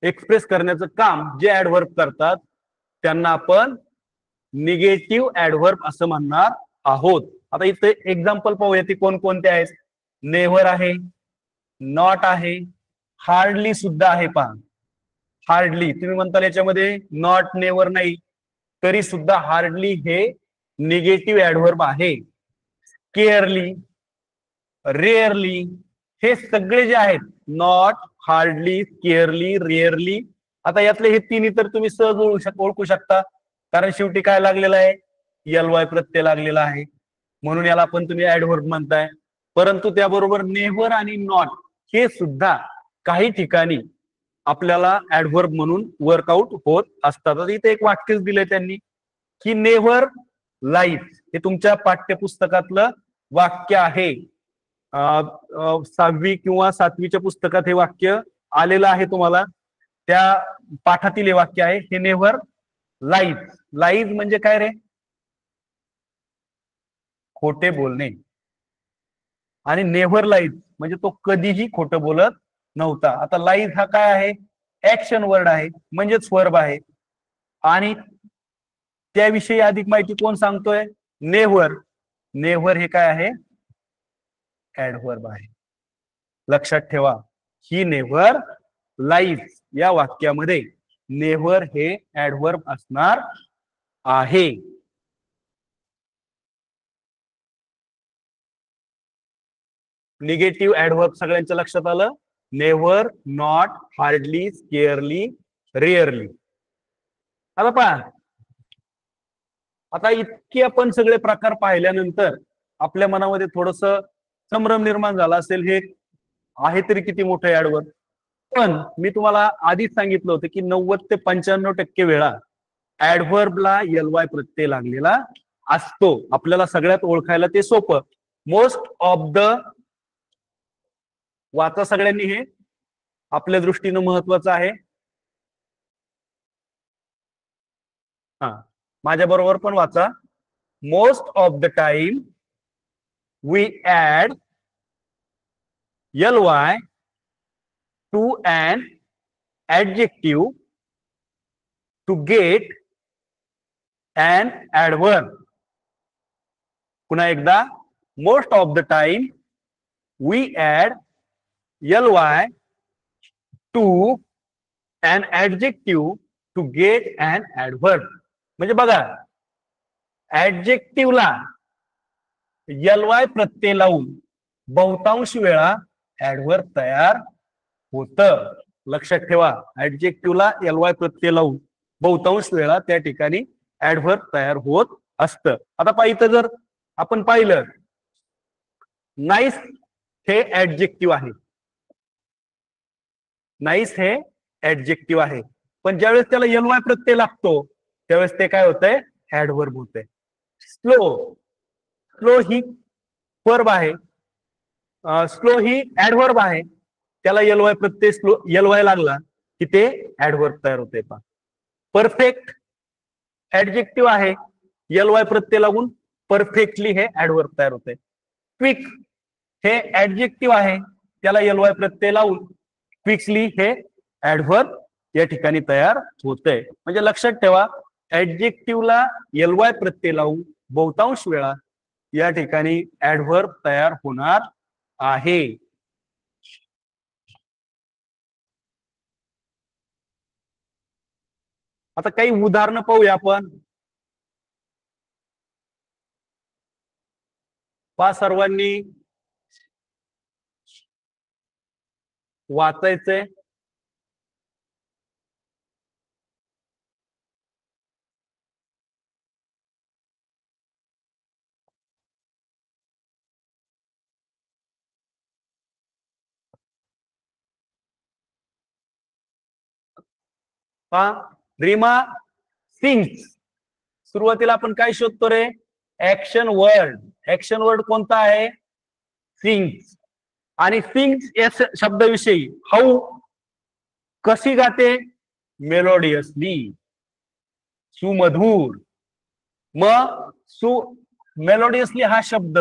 एक्सप्रेस करण्याचं काम जे ऍडव्हर्ब करतात त्यांना आपण निगेटिव्ह ऍडव्हर्ब असं म्हणणार आहोत. आता इथे एक्झाम्पल पाहूया, ती कोणकोणते आहेत. नेव्हर आहे, नॉट आहे, हार्डली सुद्धा आहे. पहा, हार्डली तुम्ही म्हणताल याच्यामध्ये नॉट, नेव्हर नाही, तरी सुद्धा हार्डली हे निगेटिव्ह ऍडव्हर्ब आहे. केअरली, रेअरली, हे सगळे जे आहेत, नॉट, हार्डली, केअरली, रेअरली, आता यातले हे तिन्ही तर तुम्ही सहज ओळखू शकता, कारण शेवटी काय लागलेलं आहे, ly प्रत्यय लागलेला आहे, म्हणून याला आपण तुम्ही ऍडव्हर्ब म्हणताय. परंतु त्याबरोबर नेव्हर आणि नॉट हे सुद्धा काही ठिकाणी आपल्याला ऍडव्हर्ब म्हणून वर्कआउट होत असतात. इथे एक वाक्यच दिलंय त्यांनी की नेव्हर लाईज. हे तुमच्या पाठ्यपुस्तकातलं वाक्य आहे. 6वी किंवा 7वीच्या पुस्तकात हे वाक्य आलेलं आहे तुम्हाला. त्या पाठातील हे वाक्य आहे, हे नेव्हर लाईज. लाईज म्हणजे काय रे, खोटे बोलणे. आणि नेव्हर लाईज म्हणजे तो कधीही खोटं बोलत नव्हता. आता लाईज हा काय आहे, ऍक्शन वर्ड आहे, म्हणजेच वर्ब आहे. आणि त्याविषयी अधिक माहिती कोण सांगतोय, नेव्हर. नेव्हर हे काय आहे, ऍडव्हर्ब आहे. लक्षात ठेवा, ही नेव्हर लाईज या वाक्यामध्ये नेव्हर हे ऍडव्हर्ब असणार आहे. निगेटिव्ह ऍडव्हर्ब सगळ्यांच्या लक्षात आलं. Never, not, hardly, scarcely, rarely. आता पहा, आता इतके आपण सगळे प्रकार पाहिल्यानंतर आपल्या मनामध्ये थोडस संभ्रम निर्माण झाला असेल, हे आहे तरी किती मोठं ऍडव्हर्ब. पण मी तुम्हाला आधीच सांगितलं होतं की 90 ते 95% वेळा ऍडव्हर्बला ly प्रत्यय लागलेला असतो. आपल्याला सगळ्यात ओळखायला ते सोपं. मोस्ट ऑफ द, वाचा सगळ्यांनी, हे आपल्या दृष्टीनं महत्वाचं आहे. हा, माझ्या बरोबर पण वाचा. Most of the time we add ly to an adjective to get an adverb. पुन्हा एकदा, most of the time we add ly to an adjective to get an adverb. म्हणजे बघा, ऍडजेक्टिव्हला ly प्रत्यय लावून बहुतांश वेळा ऍडव्हर्ब तयार होतं. लक्षात ठेवा, ऍडजेक्टिव्हला ly प्रत्यय लावून बहुतांश वेळा त्या ठिकाणी ऍडव्हर्ब तयार होत असतं. आता पाहिजे जर आपण पाहिलं, नाईस हे ऍडजेक्टिव्ह आहे. नाईस हे ऍडजेक्टिव्ह आहे. पण ज्यावेळेस त्याला एलवाय प्रत्यय लागतो त्यावेळेस ते काय होतंय, ऍडव्हर्ब होतंय. स्लो, स्लो ही वर्ब आहे, स्लो ही ऍडव्हर्ब आहे, त्याला एलवाय प्रत्यय स्लो एलवाय लागला की ते ऍडव्हर्ब तयार होते. पहा, परफेक्ट ऍडजेक्टिव्ह आहे, एलवाय प्रत्यय लागून परफेक्टली हे ऍडव्हर्ब तयार होते. क्विक हे ऍडजेक्टिव्ह आहे, त्याला एलवाय प्रत्यय लावून क्विकली हे ऍडव्हर्ब या ठिकाणी तयार होतंय. म्हणजे लक्षात ठेवा, ऍडजेक्टिव्हला एलवाय प्रत्यय लावून बहुतांश वेळा या ठिकाणी ऍडव्हर्ब तयार होणार आहे. आता काही उदाहरणं पाहूया आपण. पहा, सर्वांनी वाचायचंय. पहा, रीमा सिंग्स. सुरुवातीला आपण काय शोधतो रे, ऍक्शन वर्ड. ऍक्शन वर्ड कोणता आहे, सिंग्स. आणि सिंग्स या शब्दाविषयी हाऊ कशी गाते, मेलोडियसली, सुमधुर. मग मेलोडियसली हा शब्द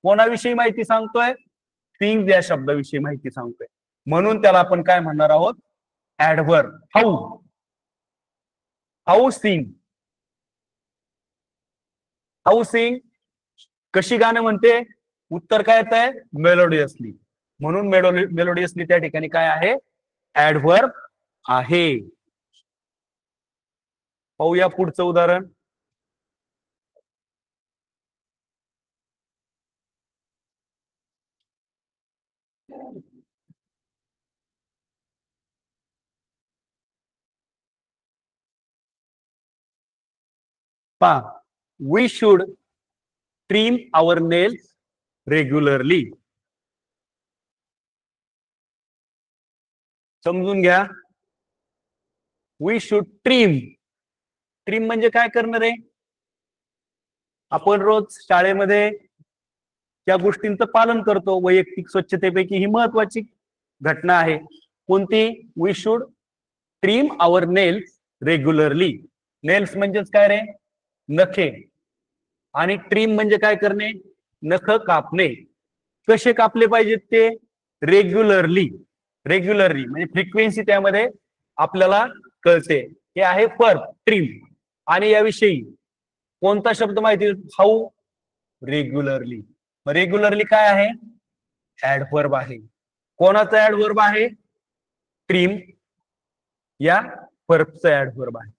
कोणाविषयी माहिती सांगतोय, सिंग या शब्दाविषयी माहिती सांगतोय. म्हणून त्याला आपण काय म्हणणार आहोत, adverb. How, how sing, how sing कशी गाणं म्हणते, उत्तर काय येत आहे, मेलोडियसली. म्हणून मेलोडियसली त्या ठिकाणी काय आहे, ऍडव्हर्ब आहे. पाहूया पुढचं उदाहरण. पहा, we should trim our nails regularly. समजून घ्या, वी शुड ट्रिम. ट्रिम म्हणजे काय करणार आहे, आपण रोज शाळेमध्ये त्या गोष्टींचं पालन करतो. वैयक्तिक स्वच्छतेपैकी ही महत्वाची घटना आहे. कोणती, we should trim our nails regularly. Nails म्हणजेच काय रे, नखे. आणि ट्रिम म्हणजे काय करणे, नख कापणे. कसे कापले पाहिजेत ते, रेग्युलरली. रेग्युलरली म्हणजे फ्रिक्वेन्सी त्यामध्ये आपल्याला कळते. हे आहे वर्ब ट्रिम. आणि याविषयी कोणता शब्द माहिती, हाऊ, रेग्युलरली. रेग्युलरली काय आहे, ऍडव्हर्ब आहे. कोणाचा ऍडव्हर्ब आहे, ट्रिम या वर्बचा ऍडव्हर्ब आहे.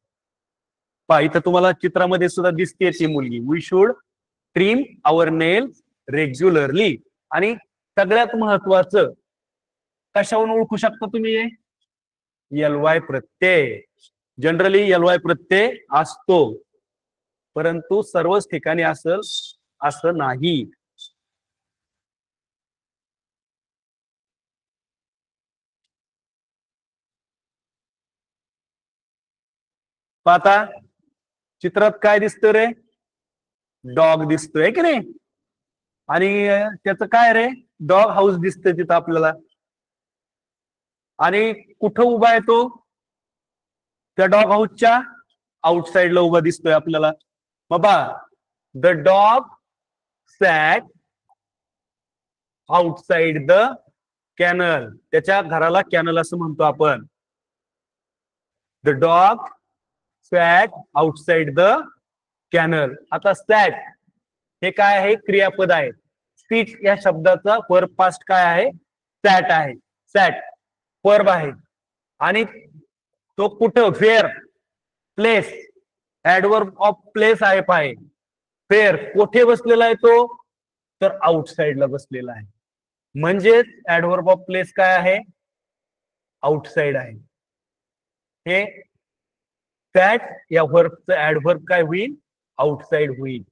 पहा, इथं तुम्हाला चित्रामध्ये सुद्धा दिसते ती मुलगी. We should trim our nails regularly. आणि सगळ्यात महत्वाचं, कशावरून ओळखू शकता तुम्ही, एलवाय प्रत्यय. जनरली एलवाय प्रत्यय असतो, परंतु सर्वच ठिकाणी असं नाही. आता चित्रात काय दिसतं रे, डॉग दिसतोय की नाही. आणि त्याचं काय रे, डॉग हाऊस दिसतंय तिथं आपल्याला. आणि कुठं उभा आहे तो, त्या डॉग हाऊसच्या आउटसाइडला उभा दिसतोय आपल्याला. बाबा, the dog sat outside the canal. त्याच्या घराला कॅनल असं म्हणतो आपण. The dog sat outside the canal. आता सॅट हे काय आहे, क्रियापद आहे. सीट या शब्दाचा वर्ब पास्ट काय आहे, सॅट आहे. सॅट वर्ब आहे. आणि तो कुठं, fair, place, adverb of place आहे. पाय, फेअर कोठे बसलेला आहे तो, तर आउटसाइडला बसलेला आहे. म्हणजेच ऍडवर्ब ऑफ प्लेस काय आहे, आउटसाइड आहे. हे दॅट या वर्बचं ऍडवर्ब काय होईल, आउटसाइड होईल.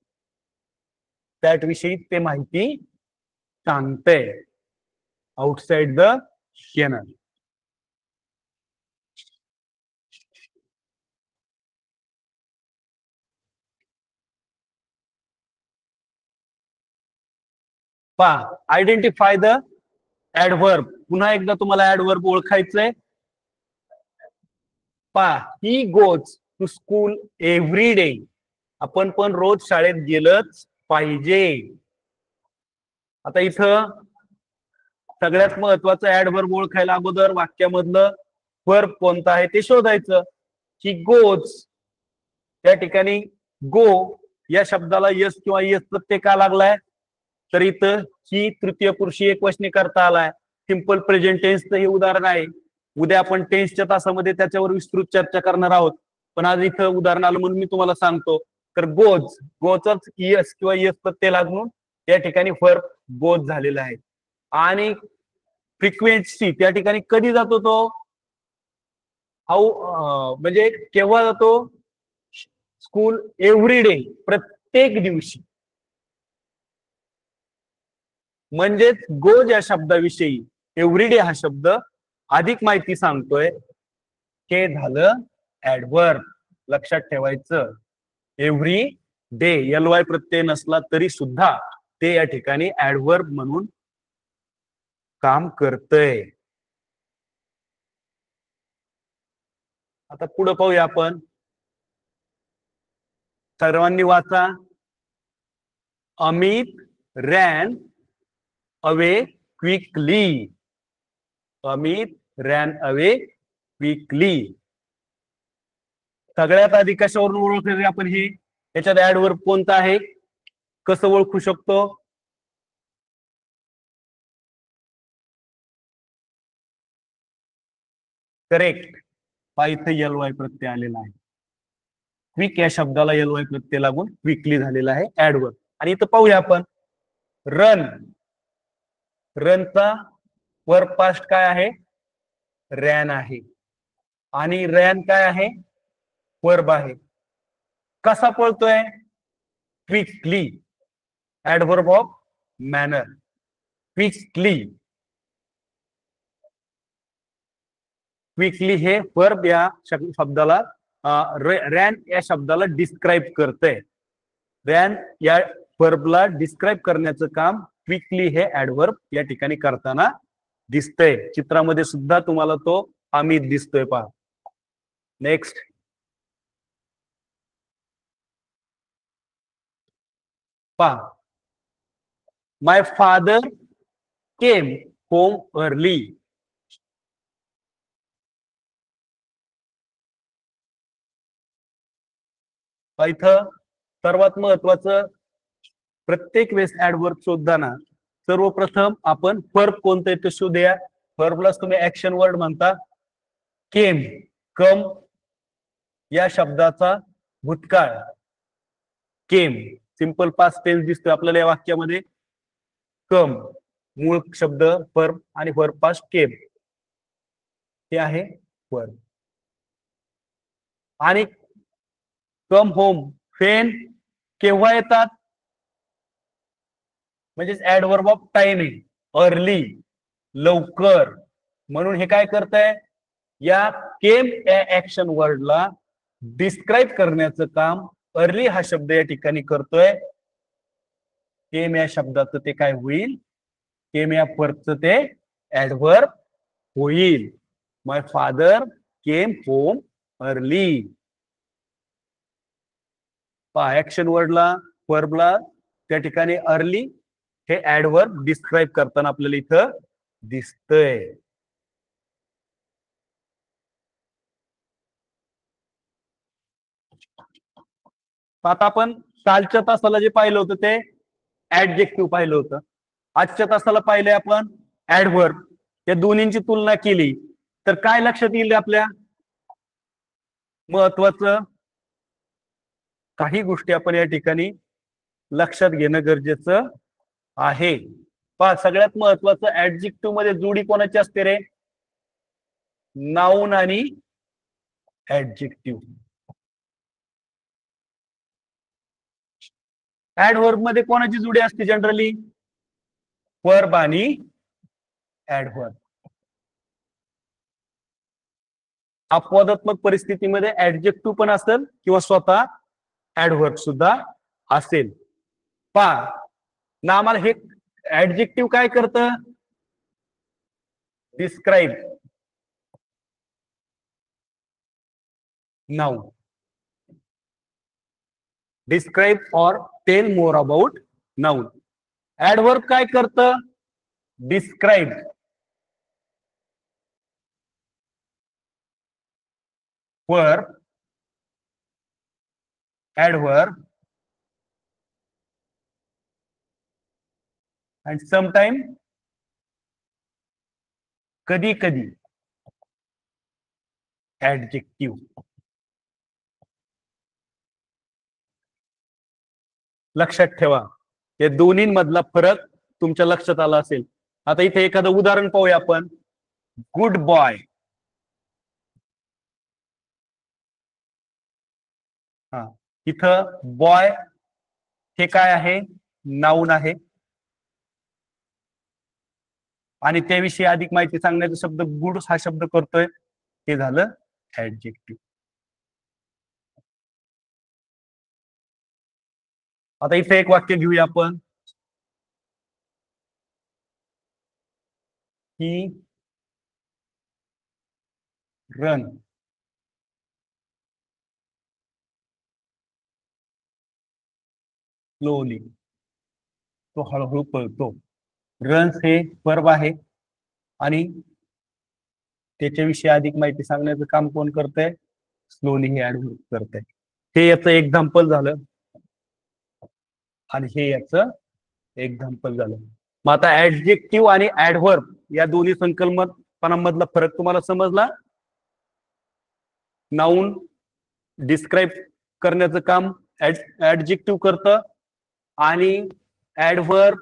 दॅट विषयी ते माहिती सांगते, आउटसाइड द कॅनल. पहा, आयडेंटिफाय द ऍडव्हर्ब. पुन्हा एकदा तुम्हाला ऍडव्हर्ब ओळखायचंय. पहा, he goes to school every day. आपण पण रोज शाळेत गेलंच पाहिजे. आता इथं सगळ्यात महत्वाचं ऍडव्हर्ब ओळखायला अगोदर वाक्यामधलं वर्ब कोणतं आहे ते शोधायचं. ही गोज, त्या ठिकाणी गो या शब्दाला यस किंवा यस प्रत्यय का लागलाय, तर इथं ही तृतीय पुरुषी एकवचनी करता आलाय. सिंपल प्रेझेंट टेन्सचं हे उदाहरण आहे. उद्या आपण टेन्सच्या तासामध्ये त्याच्यावर विस्तृत चर्चा करणार आहोत, पण आज इथं उदाहरण आलं म्हणून मी तुम्हाला सांगतो. तर गोज, गोचाच यस किंवा यस प्रत्यय लागून या ठिकाणी वर्ब गोज झालेला आहे. आणि फ्रिक्वेन्सी त्या ठिकाणी कधी जातो तो, हाऊ म्हणजे केव्हा जातो, स्कूल एव्हरी डे, प्रत्येक दिवशी. म्हणजेच गोज या शब्दाविषयी एव्हरीडे हा शब्द अधिक माहिती सांगतोय. हे झालं ऍडव्हर्ब. लक्षात ठेवायचं, एव्हरी डे एल-वाय प्रत्यय नसला तरी सुद्धा ते या ठिकाणी ऍडव्हर्ब म्हणून काम करतय. आता पुढे पाहूया आपण. सर्वांनी वाचा. Amit ran away quickly. Amit ran away quickly. सगळ्यात आधी कशावरून ओळखले आपण हे, याच्यात ऍडव्हर्ब कोणता आहे, कसं ओळखू शकतो? करेक्ट. इथं एल-वाय प्रत्यय आलेला आहे. क्विक या शब्दाला एल-वाय प्रत्यय लागून क्विकली झालेला आहे ऍडव्हर्ब. आणि इथं पाहूया आपण, रन, रनचा वर्ब पास्ट काय आहे, रॅन आहे. आणि रॅन काय आहे, वर्ब आहे. कसा पळतोय, quickly, adverb of manner, quickly. Quickly हे वर्ब या शब्दाला, रॅन या शब्दाला डिस्क्राईब करतंय. रॅन या वर्बला डिस्क्राईब करण्याचं काम क्विकली हे ऍडव्हर्ब या ठिकाणी करताना दिसतंय. चित्रामध्ये सुद्धा तुम्हाला तो अमित दिसतोय पहा. नेक्स्ट, पहा, माय फादर केम होम अर्ली. इथं सर्वात महत्वाचं, प्रत्येक वेळेस ऍडव्हर्ब शोधताना सर्वप्रथम आपण वर्ब कोणतं आहे ते शोधूया. वर्बलाच तुम्ही ऍक्शन वर्ड म्हणता. केम, कम या शब्दाचा भूतकाळ केम, सिंपल पास्ट टेन्स दिसतोय आपल्याला या वाक्यामध्ये. कम मूळ शब्द वर्ब आणि वर्ब पास्ट केम हे आहे वर्ब. आणि कम होम, फेन केव्हा येतात, म्हणजेच ऍडव्हर्ब ऑफ टाइम आहे. अर्ली, लवकर. म्हणून हे काय करतंय, या केम या ऍक्शन वर्डला डिस्क्राईब करण्याचं काम अर्ली हा शब्द या ठिकाणी करतोय. केम या शब्दाचं ते काय होईल, केम या वर्बचं ते ऍडव्हर्ब होईल. My father came home early. Action वर्डला, वर्बला त्या ठिकाणी अर्ली हे ऍडव्हर्ब डिस्क्राईब करताना आपल्याला इथं दिसतंय. आता आपण कालच्या तासाला जे पाहिलं होतं ते ऍडजेक्टिव्ह पाहिलं होतं. आजच्या तासाला पाहिलंय आपण ऍडव्हर्ब. या दोन्हींची तुलना केली तर काय लक्षात येईल आपल्या, महत्वाचं काही गोष्टी आपण या ठिकाणी लक्षात घेणं गरजेचं आहे. पहा, सगळ्यात महत्वाचं ऍडजेक्टिव्ह मध्ये जोडी कोणाची असते रे, नाऊन आणि ऍडजेक्टिव्ह. ऍडव्हर्ब मध्ये कोणाची जोडी असते जनरली, वर्ब आणि ऍडव्हर्ब. अपवादात्मक परिस्थितीमध्ये ऍडजेक्टिव्ह पण असेल किंवा स्वतः ऍडव्हर्ब सुद्धा असेल. पहा ना, आम्हाला हे ऍडजेक्टिव्ह काय करतं? Describe noun. डिस्क्राईब और tell more about noun. Adverb काय करतं? Describe verb, adverb and sometime कधी कधी ऍडजेक्टिव्ह. लक्षात ठेवा, या दोन्हींमधला फरक तुमच्या लक्षात आला असेल. आता इथे एखादं उदाहरण पाहूया आपण. Good boy. हा, इथं बॉय हे काय आहे? नाऊन आहे. आणि त्याविषयी अधिक माहिती सांगण्याचा शब्द गुड हा शब्द करतोय, हे झालं ऍडजेक्टिव्ह. आता इथे एक वाक्य घेऊया आपण. ही रन स्लोली. तो हळूहळू पळतो. रन्स हे वर्ब आहे आणि त्याच्याविषयी अधिक माहिती सांगण्याचं काम कोण करतंय? स्लोली हे ऍडवर्ब करतंय. हे याचं एक्झाम्पल झालं आणि हे याचं एक्झाम्पल झालं. मग आता ऍडजेक्टिव्ह आणि ऍडवर्ब या दोन्ही संकल्पनांमधला फरक तुम्हाला समजला. नाऊन डिस्क्राईब करण्याचं काम ऍडजेक्टिव्ह करतं आणि adverb,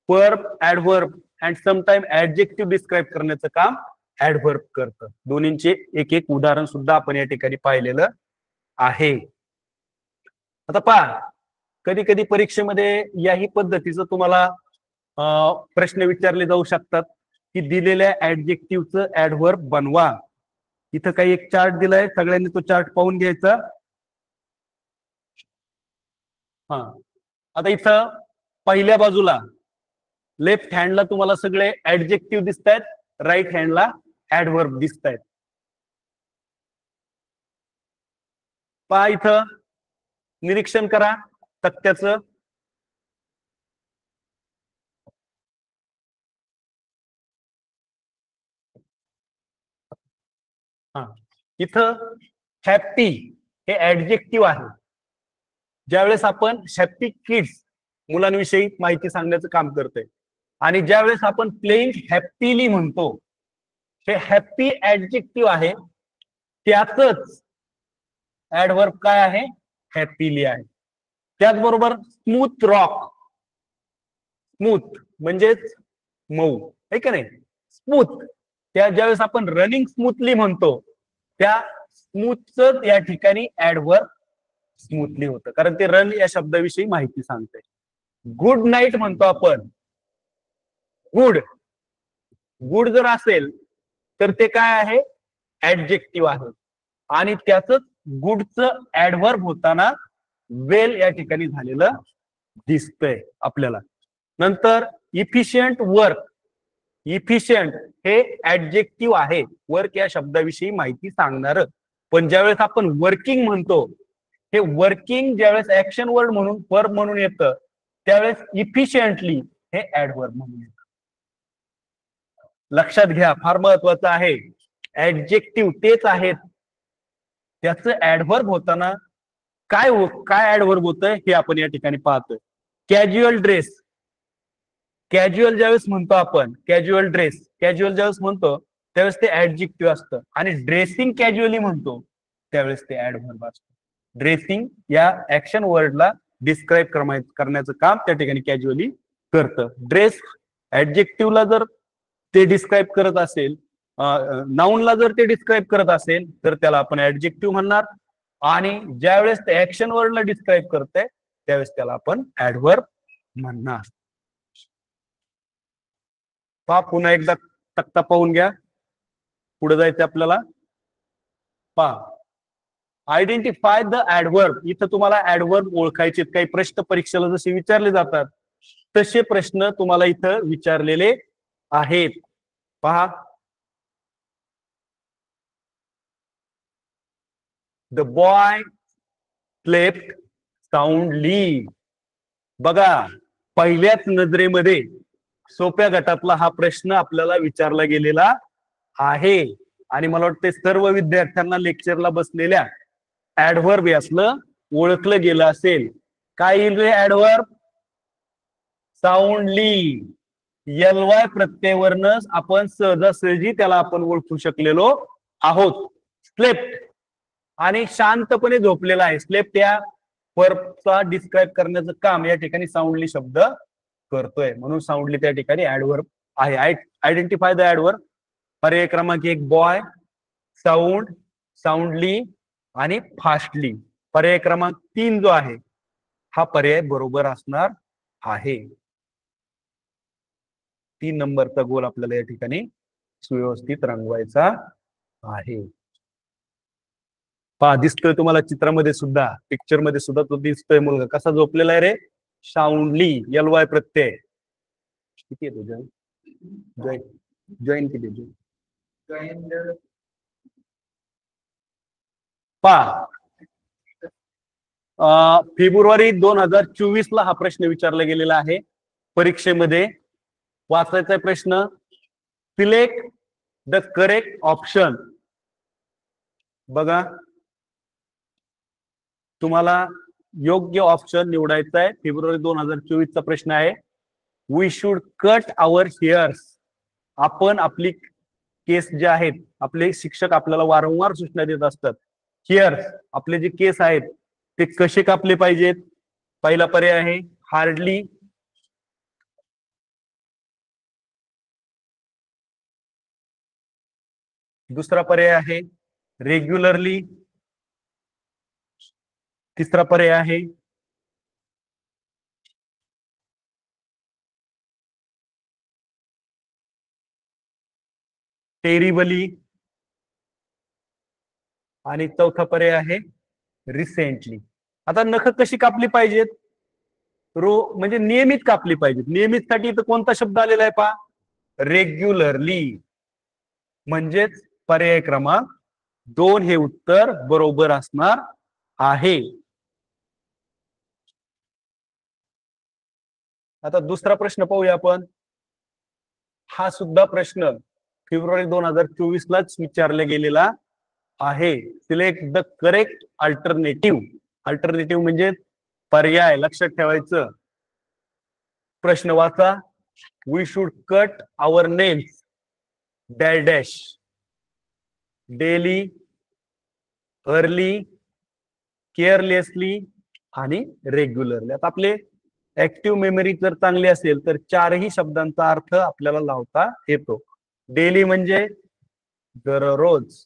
verb, adverb and sometime adjective describe करण्याचं काम ऍडवर्ब करतं. दोन्हींचे एक एक उदाहरण सुद्धा आपण या ठिकाणी पाहिलेलं आहे. आता पहा, कधी कधी परीक्षेमध्ये याही पद्धतीचं तुम्हाला प्रश्न विचारले जाऊ शकतात की दिलेल्या ऍडजेक्टिव्हचं ऍडवर्ब बनवा. इथं काही एक चार्ट दिलाय, सगळ्यांनी तो चार्ट पाहून घ्यायचा. हा, आता इथं पहिल्या बाजूला लेफ्ट हँडला तुम्हाला सगळे ऍडजेक्टिव्ह दिसत आहेत, राईट हँडला ऍडवर्ब दिसत आहेत. पहा, इथं निरीक्षण करा तक्त्याचं. हा, इथं हॅप्पी हे ऍडजेक्टिव्ह आहे. ज्यावेळेस आपण हॅप्पी किड्स मुलांविषयी माहिती सांगण्याचं काम करतोय आणि ज्यावेळेस आपण प्लेइंग हॅप्पीली म्हणतो, हे हॅप्पी ऍडजेक्टिव्ह आहे, त्यातच ऍडवर्ब काय आहे? हॅप्पीली आहे. त्याचबरोबर स्मूथ रॉक, स्मूथ म्हणजेच मऊ आहे का नाही? स्मूथ, त्या ज्यावेळेस आपण रनिंग स्मूथली म्हणतो, त्या स्मूथच या ठिकाणी ऍडवर्ब स्मूथली होतं, कारण ते रन या शब्दाविषयी माहिती सांगते. गुड नाईट म्हणतो आपण, गुड, गुड जर असेल तर ते काय आहे? ऍडजेक्टिव्ह आहे आणि त्याच गुडचं ऍडवर्ब होताना वेल या ठिकाणी झालेलं दिसतंय आपल्याला. नंतर इफिशियंट वर्क, इफिशियंट हे ऍडजेक्टिव्ह आहे, वर्क या शब्दाविषयी माहिती सांगणार. पण ज्यावेळेस आपण वर्किंग म्हणतो, हे वर्किंग ज्यावेळेस ऍक्शन वर्ड म्हणून वर्ब म्हणून येतं, त्यावेळेस इफिशियंटली हे ऍडवर्ब म्हणून येतं. लक्षात घ्या, फार महत्वाचं आहे. ऍडजेक्टिव्ह तेच आहेत, त्याचं ऍडवर्ब होताना काय ऍडवर्ब होतंय हे आपण या ठिकाणी पाहतोय. कॅज्युअल ड्रेस, कॅज्युअल ज्यावेळेस म्हणतो आपण, कॅज्युअल ड्रेस, कॅज्युअल ज्यावेळेस म्हणतो त्यावेळेस ते ऍडजेक्टिव्ह असतं आणि ड्रेसिंग कॅज्युअली म्हणतो त्यावेळेस ते ऍडवर्ब असतं. ड्रेसिंग या ऍक्शन वर्डला डिस्क्राईब करण्याचं काम त्या ठिकाणी कॅज्युअली करतं. ड्रेस ऍडजेक्टिव्हला जर ते डिस्क्राईब करत असेल, नाऊनला जर ते डिस्क्राईब करत असेल तर त्याला आपण ऍडजेक्टिव्ह म्हणणार आणि ज्यावेळेस ते ऍक्शन वर्डला डिस्क्राईब करते त्यावेळेस त्याला आपण ऍडवर्ब म्हणणार. पहा, पुन्हा एकदा तक्ता पाहून घ्या, पुढे जायचं आपल्याला. पहा, आयडेंटिफाय द ऍडवर्ब. इथं तुम्हाला ऍडवर्ब ओळखायचे. काही प्रश्न परीक्षेला जसे विचारले जातात तसे प्रश्न तुम्हाला इथं विचारलेले आहेत. पहा, द बॉय स्लेप्ट साऊंडली. बघा, पहिल्याच नजरेमध्ये सोप्या गटातला हा प्रश्न आपल्याला विचारला गेलेला आहे. आणि मला वाटते सर्व विद्यार्थ्यांना लेक्चरला बसलेल्या ऍडव्हर्ब यासलं ओळखलं गेलं असेल. काय येईल रे ऍडव्हर्ब? साऊंडली. एलवाय प्रत्ययवरनच आपण सहजासहजी त्याला आपण ओळखू शकलेलो आहोत. स्लेप्ट आणि शांतपणे झोपलेला आहे. स्लेप्ट या वर्बचा डिस्क्राईब करण्याचं काम या ठिकाणी साऊंडली शब्द करतोय. म्हणून साऊंडली त्या ठिकाणी ऍडव्हर्ब आहे. Identify the adverb. पर्याय क्रमांक 1 बॉय, साऊंड, साऊंडली आणि फास्टली. पर्याय क्रमांक 3 जो आहे हा पर्याय बरोबर असणार आहे. 3 नंबरचा गोल आपल्याला या ठिकाणी सुव्यवस्थित रंगवायचा आहे. पहा, दिसतोय तुम्हाला चित्रामध्ये सुद्धा, पिक्चर मध्ये सुद्धा तो दिसतोय मुलगा कसा झोपलेला आहे रे. साऊंडली, एलवाय प्रत्यय. किती आहे तुझं जॉईन किती? पहा, फेब्रुवारी 2024 ला हा प्रश्न विचारला गेलेला आहे परीक्षेमध्ये. वाचायचा प्रश्न, सिलेक्ट द करेक्ट ऑप्शन. बघा, तुम्हाला योग्य ऑप्शन निवडायचा आहे. फेब्रुवारी 2024 चा प्रश्न आहे. We should cut our hairs. आपण आपली केस जे आहेत, आपले शिक्षक आपल्याला वारंवार सूचना देत असतात. हेअर्स, आपले जे केस आहेत ते कसे कापले पाहिजेत. पहिला पर्याय आहे हार्डली, दुसरा पर्याय आहे रेग्युलरली, तिसरा पर्याय आहे टेरिबली आणि चौथा पर्याय आहे रिसेंटली. आता नख कशी कापली पाहिजेत? म्हणजे नियमित कापली पाहिजेत. नियमित साठी इथं कोणता शब्द आलेला आहे पहा, रेग्युलरली. म्हणजेच पर्याय क्रमांक 2 हे उत्तर बरोबर असणार आहे. आता दुसरा प्रश्न पाहूया आपण. हा सुद्धा प्रश्न फेब्रुवारी 2024 लाच विचारला गेलेला आहे. Select the correct alternative. Alternative म्हणजे पर्याय. लक्षात ठेवायचं. प्रश्न वाचा. We should cut our nails dash dash daily, early, carelessly आणि रेग्युलरली. आता आपले ऍक्टिव्ह मेमरी जर चांगली असेल तर चारही शब्दांचा अर्थ आपल्याला लावता येतो. डेली म्हणजे दररोज,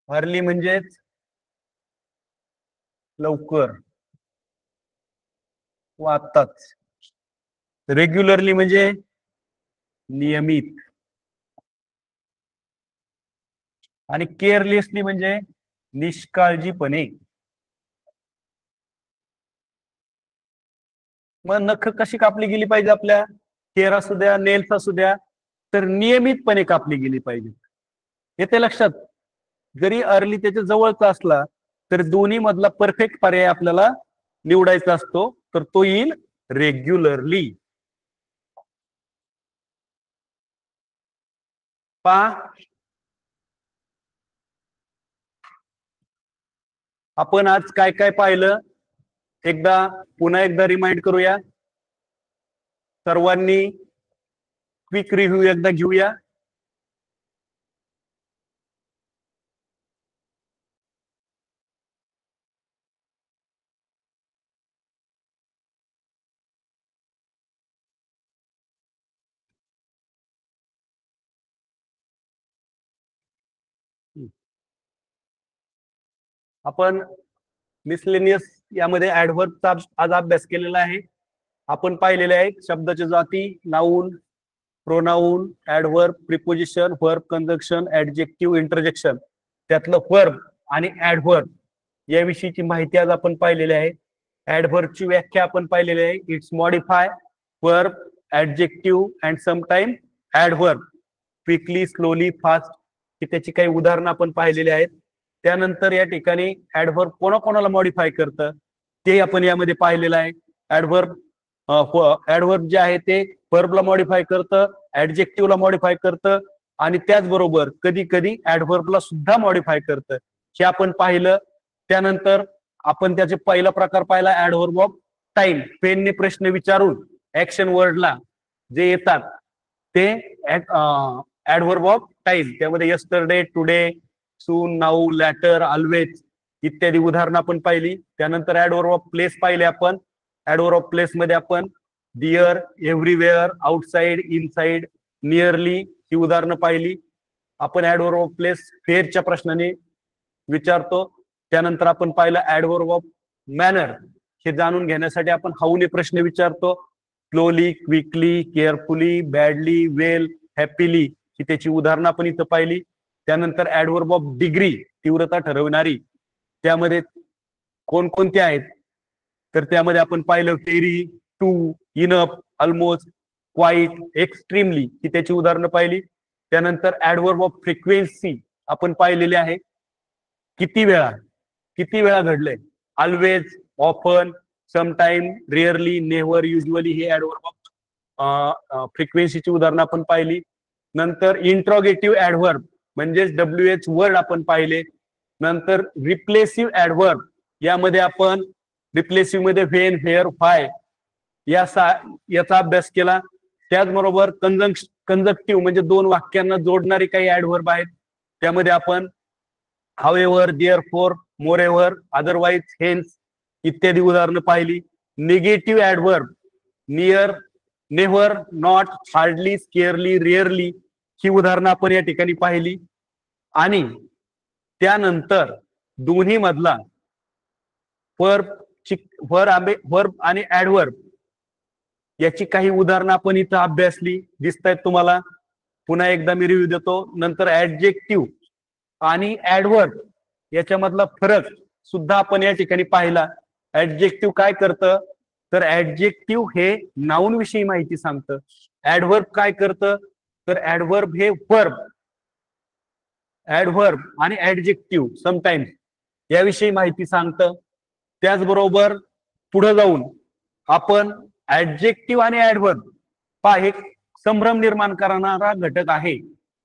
अर्ली म्हणजेच लवकर व आत्ताच, रेग्युलरली म्हणजे नियमित, आणि केअरलेसली म्हणजे निष्काळजीपणे. मग नख कशी कापली गेली पाहिजे आपल्या? हेअर असू द्या, नेल्स असू द्या, तर नियमितपणे कापली गेली पाहिजे. येते लक्षात? जरी अर्ली त्याच्या जवळचा असला तर दोन्ही मधला परफेक्ट पर्याय आपल्याला निवडायचा असतो, तर तो येईल रेग्युलरली. पहा, आपण आज काय काय पाहिलं पुन्हा एकदा रिमाइंड करूया. सर्वांनी क्विक रिव्ह्यू एकदा घेऊया. आपण मिसलेनियस यामध्ये ऍडव्हर्बचा आज अभ्यास केलेला आहे. आपण पाहिलेले आहे शब्दाच्या जाती, noun, pronoun, adverb, preposition, verb conjunction, adjective, interjection. त्यातलं व्हर्ब आणि ऍडव्हर्ब याविषयीची माहिती आज आपण पाहिलेली आहे. ऍडव्हर्बची व्याख्या आपण पाहिलेली आहे. It's modify verb, adjective and sometime adverb, quickly, slowly, fast, की त्याची काही उदाहरणं आपण पाहिलेली आहेत. त्यानंतर या ठिकाणी ऍडव्हर्ब कोणाकोणाला मॉडिफाय करतं ते आपण यामध्ये पाहिलेलं आहे. ऍडव्हर्ब जे आहे ते वर्बला मॉडिफाय करतं, ऍडजेक्टिव्हला मॉडिफाय करतं आणि त्याचबरोबर कधी कधी ऍडव्हर्बला सुद्धा मॉडिफाय करतं, हे आपण पाहिलं. त्यानंतर आपण त्याचे पहिला प्रकार पाहिला ऍडव्हर्ब ऑफ टाइम. पेनने प्रश्न विचारून ऍक्शन वर्डला जे येतात ते ऍडव्हर्ब ऑफ टाइम. त्यामध्ये यस्टरडे, टुडे, सून, नाऊ, लॅटर, ऑलवेज इत्यादी उदाहरणं आपण पाहिली. त्यानंतर ऍडव्हर्ब ऑफ प्लेस पाहिले आपण. ऍडव्हर्ब ऑफ प्लेस मध्ये आपण there, everywhere, outside, inside, nearly ही उदाहरणं पाहिली. आपण ऍडव्हर्ब ऑफ प्लेस फेअरच्या प्रश्नाने विचारतो. त्यानंतर आपण पाहिलं ऍडव्हर्ब ऑफ मॅनर. हे जाणून घेण्यासाठी आपण हाऊने प्रश्न विचारतो. स्लोली, क्विकली, केअरफुली, बॅडली, वेल, हॅपीली ही त्याची उदाहरणं आपण इथं पाहिली. त्यानंतर ऍडव्हर्ब ऑफ डिग्री, तीव्रता ठरवणारी, त्यामध्ये कोणकोणते आहेत तर त्यामध्ये आपण पाहिलं very, too, enough, almost, quite, extremely ही त्याची उदाहरणं पाहिली. त्यानंतर ऍडव्हर्ब ऑफ फ्रिक्वेन्सी आपण पाहिलेले आहे. किती वेळा घडलंय. Always, often, sometime, rarely, never, usually हे ऍडव्हर्ब ऑफ फ्रिक्वेन्सीची उदाहरणं आपण पाहिली. नंतर इंट्रॉगेटिव्ह ऍडव्हर्ब म्हणजेच WH वर्ड आपण पाहिले. नंतर रिप्लेसिव्ह ऍडव्हर्ब, यामध्ये आपण रिप्लेसिव्ह मध्ये व्हेन, व्हेअर, व्हाय याचा अभ्यास केला. त्याचबरोबर कंजक्टिव्ह म्हणजे दोन वाक्यांना जोडणारी काही ऍडव्हर्ब आहेत. त्यामध्ये आपण however, therefore, moreover, otherwise, hence इत्यादी उदाहरणं पाहिली. Negative adverb near, never, not, hardly, scarcely, rarely ही उदाहरणं आपण या ठिकाणी पाहिली. आणि त्यानंतर दोन्ही मधला वर्ब आणि ऍडव्हर्ब याची काही उदाहरणं आपण इथं अभ्यासली, दिसत आहेत तुम्हाला. पुन्हा एकदा मी रिव्ह्यू देतो. नंतर ऍडजेक्टिव्ह आणि ऍडव्हर्ब याच्यामधला फरक सुद्धा आपण या ठिकाणी पाहिला. ऍडजेक्टिव्ह काय करतं तर ऍडजेक्टिव्ह हे नाउन विषयी माहिती सांगतं. ऍडव्हर्ब काय करतं तर ऍडव्हर्ब हे ऍडव्हर्ब आणि ऍडजेक्टिव्ह समटाइम्स याविषयी माहिती सांगतं. त्याचबरोबर पुढे जाऊन आपण ऍडजेक्टिव्ह आणि ऍडव्हर्ब हा एक संभ्रम निर्माण करणारा घटक आहे.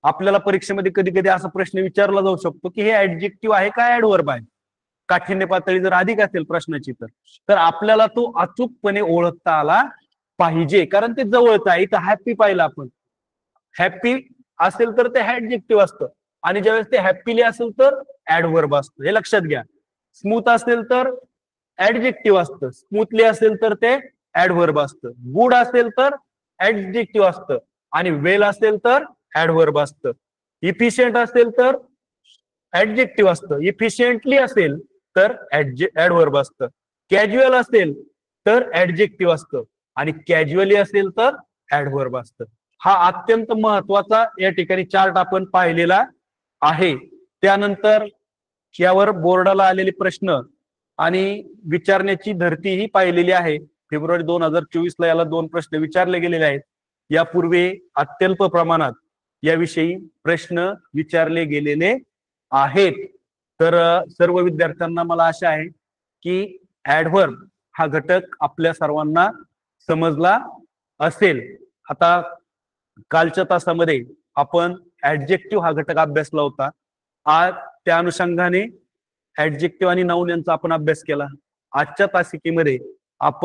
आपल्याला परीक्षेमध्ये कधी कधी असा प्रश्न विचारला जाऊ शकतो की हे ऍडजेक्टिव्ह आहे का ऍडव्हर्ब आहे. काठिण्य पातळी जर अधिक असेल प्रश्नाची तर आपल्याला तो अचूकपणे ओळखता आला पाहिजे, कारण ते जवळच आहे. इथं हॅपी पाहिलं आपण. हॅपी असेल तर ते ऍडजेक्टिव्ह असतं आणि ज्यावेळेस ते हॅपीली असेल तर ऍडव्हर्ब असतं, हे लक्षात घ्या. स्मूथ असेल तर ऍडजेक्टिव्ह असतं, स्मूथली असेल तर ते ऍडव्हर्ब असतं, गुड असेल तर ऍडजेक्टिव्ह असतं आणि वेल असेल तर ऍडव्हर्ब असतं. इफिशियंट असेल तर ऍडजेक्टिव्ह असतं, इफिशियंटली असेल तर ऍडव्हर्ब असतं, कॅज्युअल असेल तर ऍडजेक्टिव्ह असतं आणि कॅज्युअली असेल तर ऍडव्हर्ब असतं. हा अत्यंत महत्वाचा या ठिकाणी चार्ट आपण पाहिलेला आहे. त्यानंतर यावर बोर्डाला आलेले प्रश्न आणि विचारण्याची धरती ही पाहिलेली आहे. फेब्रुवारी 2024 ला याला 2 प्रश्न विचारले गेलेले आहेत. यापूर्वी अत्यल्प प्रमाणात याविषयी प्रश्न विचारले गेलेले आहेत. तर सर्व विद्यार्थ्यांना मला आशा आहे की ऍडव्हर्ब हा घटक आपल्या सर्वांना समजला असेल. आता कालच्या तासामध्ये आपण ऍडजेक्टिव्ह हा घटक अभ्यासला होता. आज त्या अनुषंगाने ऍडजेक्टिव्ह आणि नाउन यांचा आपण अभ्यास केला. आजच्या तासिकेमध्ये आपण